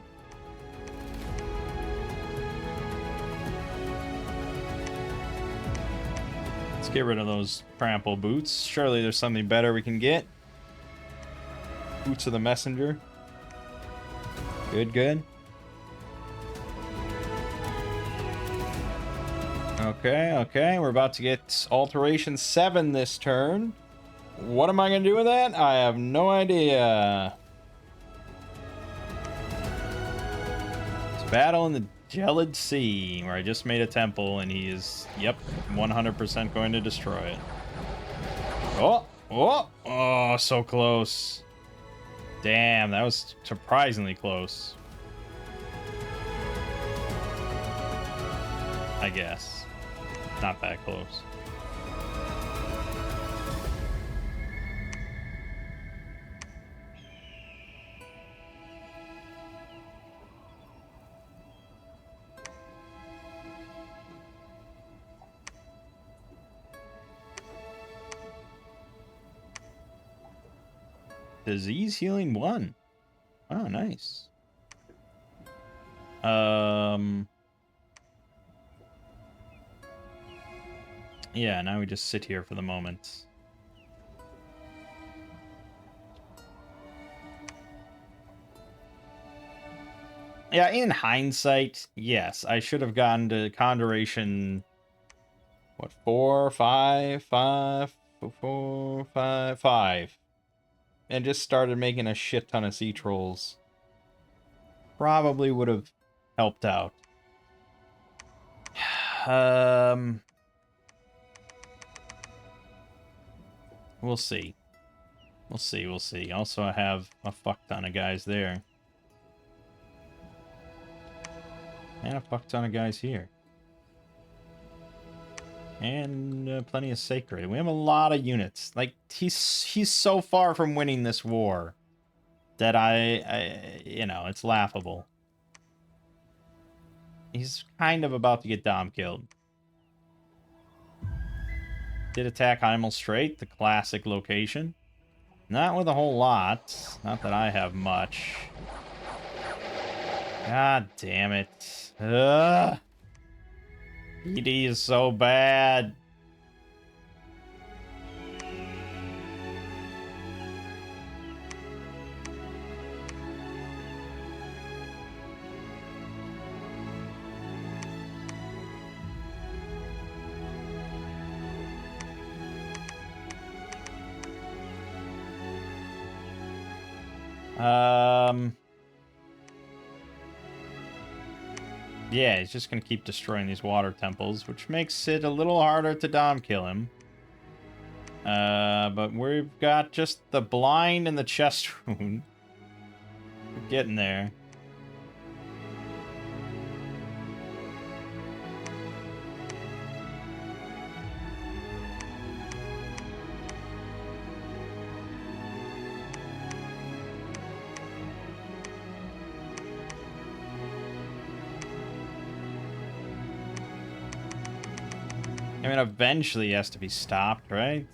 Let's get rid of those trample boots. Surely there's something better we can get. Boots of the messenger. Good, good. Okay, okay. We're about to get Alteration 7 this turn. What am I going to do with that? I have no idea. Battle in the Gelid Sea, where I just made a temple, and he is, yep, 100% going to destroy it. Oh, oh, oh, so close. Damn, that was surprisingly close. I guess. Not that close. Disease healing 1. Oh, nice. Yeah, now we just sit here for the moment. Yeah, in hindsight, yes, I should have gotten to Conjuration. What, 4, 5, 5, 4, 5, 5. And just started making a shit ton of sea trolls. Probably would have helped out. We'll see. We'll see, we'll see. Also, I have a fuck ton of guys there. And a fuck ton of guys here. And plenty of sacred. We have a lot of units. Like, he's so far from winning this war that I you know, it's laughable. He's kind of about to get Dom killed. Did attack Heimel Strait, the classic location. Not with a whole lot. Not that I have much. God damn it. Ugh. PD is so bad. Yeah, he's just gonna keep destroying these water temples, which makes it a little harder to dom kill him. But we've got just the blind and the chest wound. We're getting there. I mean, eventually he has to be stopped, right?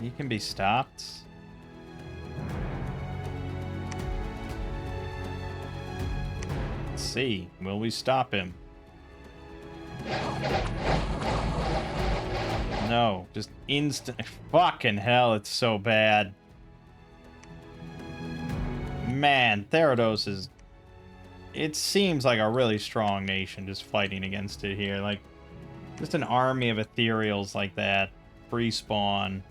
He can be stopped. Let's see. Will we stop him? No. Just instant. Fucking hell, it's so bad. Man, Therados is... It seems like a really strong nation just fighting against it here. Like, just an army of ethereals like that. Free spawn.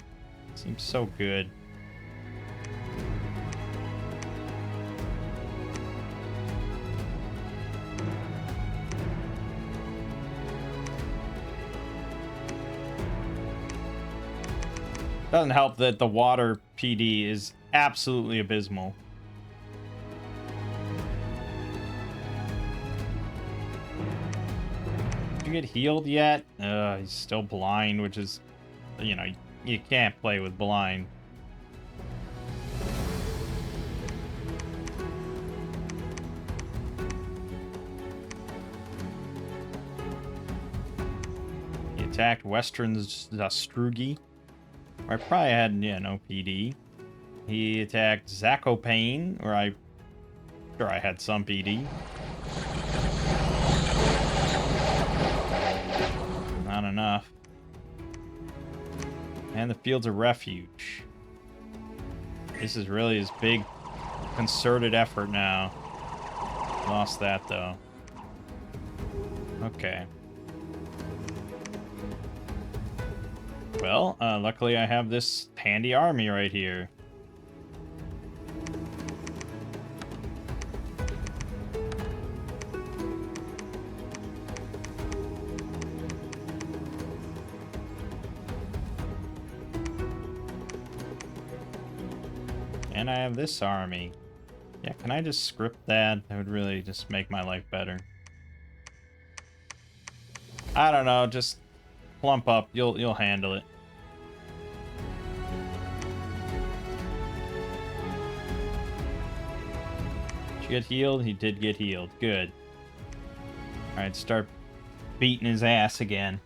Seems so good. Doesn't help that the water PD is absolutely abysmal. Did you get healed yet? He's still blind, which is, you know, you can't play with blind. He attacked Western Zastrugi. I probably had, yeah, no PD. He attacked Zakopane, where I had some PD. Not enough. And the Fields of Refuge. This is really his big concerted effort now. Lost that, though. Okay. Well, luckily I have this handy army right here. And I have this army. Yeah, can I just script that? That would really just make my life better. I don't know, just plump up. You'll handle it. Did you get healed? He did get healed. Good. Alright, start beating his ass again.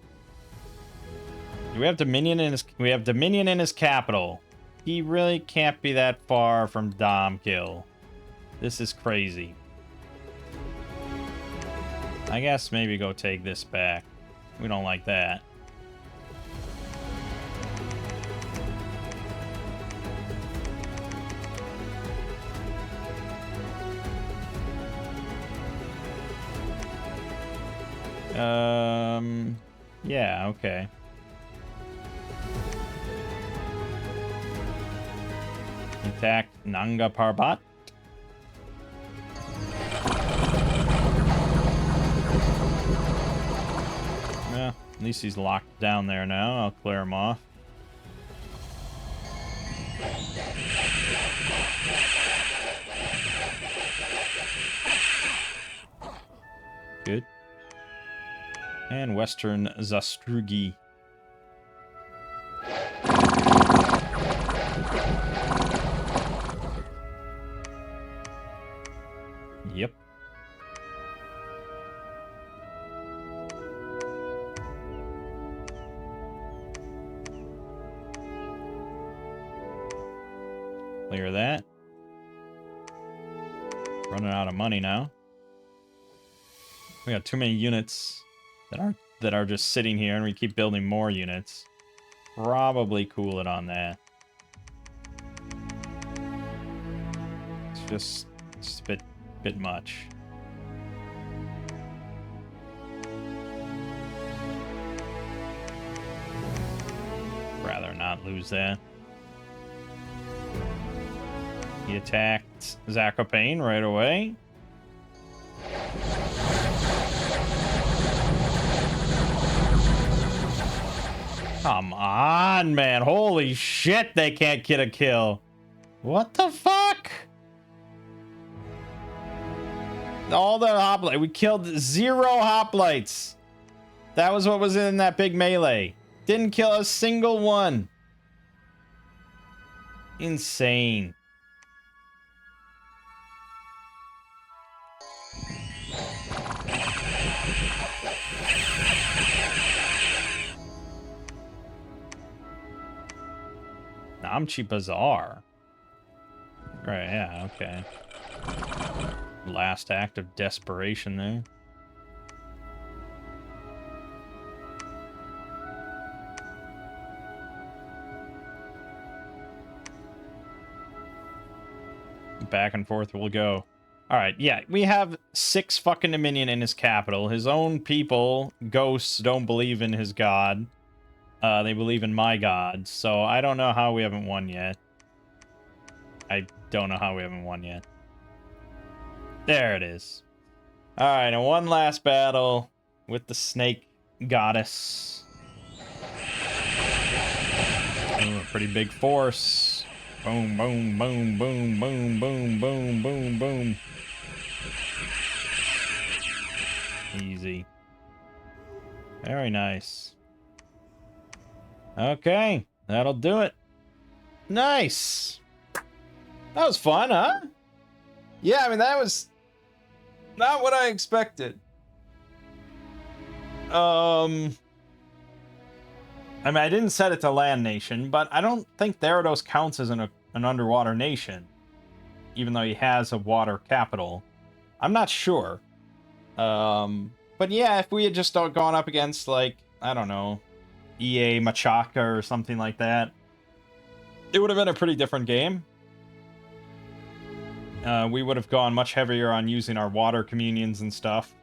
Do we have Dominion in his... We have Dominion in his capital. He really can't be that far from Dom kill. This is crazy. I guess maybe go take this back. We don't like that. Yeah, okay. Attack Nanga Parbat. Yeah, at least he's locked down there now. I'll clear him off. Good. And Western Zastrugi. Yep. Clear that. Running out of money now. We got too many units that are just sitting here, and we keep building more units. Probably cool it on that. It's just a bit much. Rather not lose that. He attacked Zakopane right away. Come on, man. Holy shit, they can't get a kill. What the fuck? All the hoplites. We killed 0 hoplites. That was what was in that big melee. Didn't kill a single one. Insane. Namchi Bazaar. Right, yeah, okay. Last act of desperation there. Back and forth we'll go. Alright, yeah, we have 6 fucking Dominion in his capital. His own people, ghosts, don't believe in his god. They believe in my god, so I don't know how we haven't won yet. I don't know how we haven't won yet. There it is. Alright, and one last battle with the snake goddess. Ooh, a pretty big force. Boom, boom, boom, boom, boom, boom, boom, boom, boom. Easy. Very nice. Okay, that'll do it. Nice. That was fun, huh? Yeah, I mean, that was not what I expected. I mean, I didn't set it to land nation, but I don't think Therados counts as an underwater nation, even though he has a water capital. I'm not sure. But yeah, if we had just gone up against, like, I don't know, EA Machaca or something like that, it would have been a pretty different game. We would have gone much heavier on using our water communions and stuff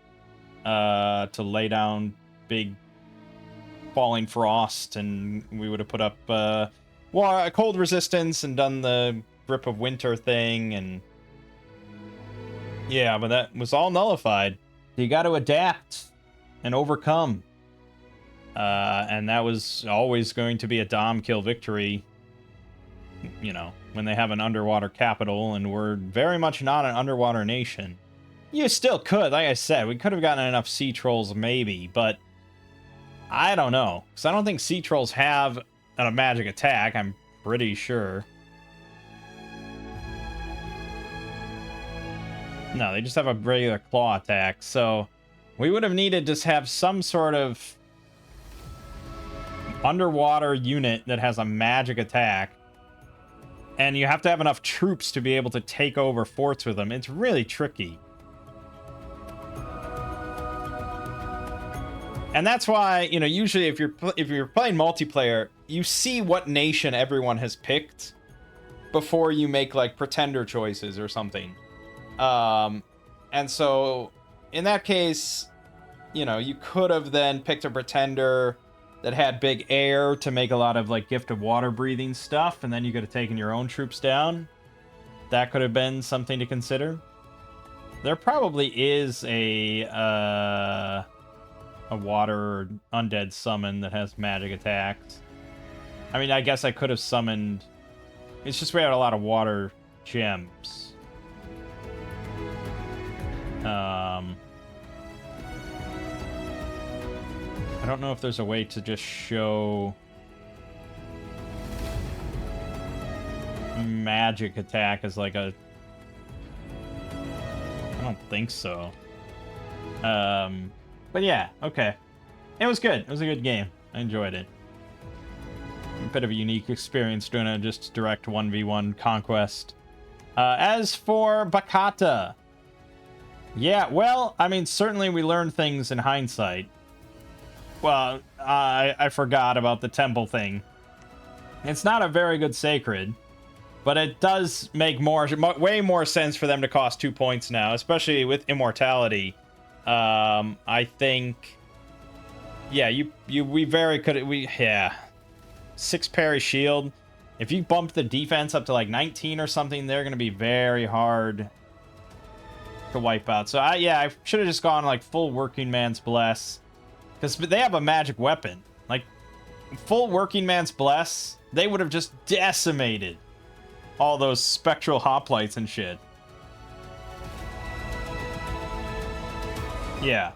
to lay down big falling frost, and we would have put up cold resistance and done the grip of winter thing, and yeah, but that was all nullified. You got to adapt and overcome, and that was always going to be a dom kill victory, you know, when they have an underwater capital, and we're very much not an underwater nation. You still could, like I said, we could have gotten enough sea trolls maybe, but I don't know, because I don't think sea trolls have a magic attack, I'm pretty sure. No, they just have a regular claw attack, so we would have needed to have some sort of underwater unit that has a magic attack, and you have to have enough troops to be able to take over forts with them. It's really tricky. And that's why, you know, usually if you're playing multiplayer, you see what nation everyone has picked before you make, like, pretender choices or something. And so in that case, you know, you could have then picked a pretender that had big air to make a lot of, like, gift of water breathing stuff, and then you could have taken your own troops down. That could have been something to consider. There probably is a water undead summon that has magic attacks. I mean, I guess I could have summoned... It's just we had a lot of water gems. I don't know if there's a way to just show magic attack as like a... I don't think so. But yeah, okay. It was good. It was a good game. I enjoyed it. bit of a unique experience doing a just direct 1v1 conquest. As for Bacata, yeah, well, I mean, certainly we learned things in hindsight. Well, I forgot about the temple thing. It's not a very good sacred, but it does make way more sense for them to cost 2 points now, especially with immortality. I think, yeah, yeah, 6 parry shield. If you bump the defense up to like 19 or something, they're gonna be very hard to wipe out. So I should have just gone like full working man's bless, because they have a magic weapon. Like full working man's bless, they would have just decimated all those spectral hoplites and shit. Yeah.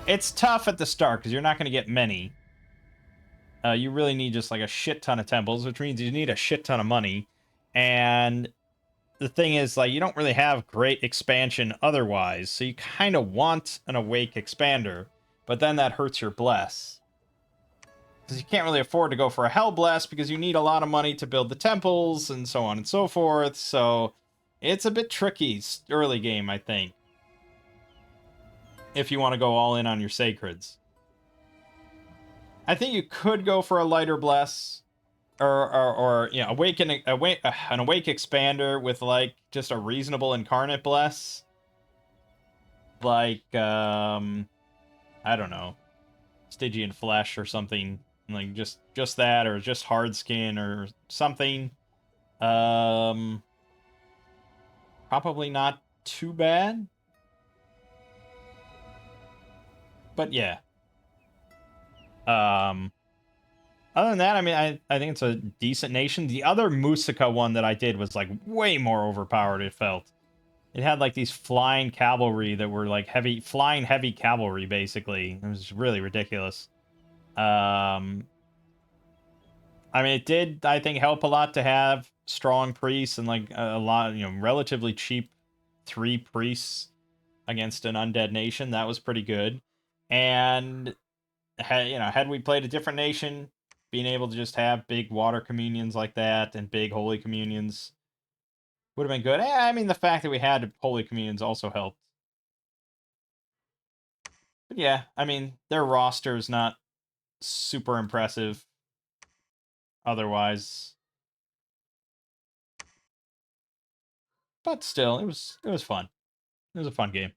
It's tough at the start because you're not going to get many. You really need just like a shit ton of temples, which means you need a shit ton of money. And the thing is, like, you don't really have great expansion otherwise, so you kind of want an awake expander, but then that hurts your bless. Because you can't really afford to go for a hell bless because you need a lot of money to build the temples and so on and so forth, so it's a bit tricky early game, I think, if you want to go all in on your sacreds. I think you could go for a lighter bless, or you know, an awake expander with like just a reasonable incarnate bless, like I don't know, Stygian flesh or something, like just that, or just hard skin or something. Probably not too bad, but yeah. Other than that, I mean, I think it's a decent nation. The other Musica one that I did was like way more overpowered, it felt. It had like these flying cavalry that were like flying heavy cavalry, basically. It was really ridiculous. I mean, it did, I think, help a lot to have strong priests and like a lot, you know, relatively cheap 3 priests against an undead nation. That was pretty good. And had we played a different nation, being able to just have big water communions like that and big holy communions would have been good. I mean, the fact that we had holy communions also helped. But yeah, I mean, their roster is not super impressive otherwise. But still, it was fun. It was a fun game.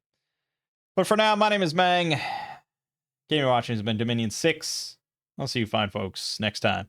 But for now, my name is Mangg. Game you're watching has been Dominion 6. I'll see you fine folks next time.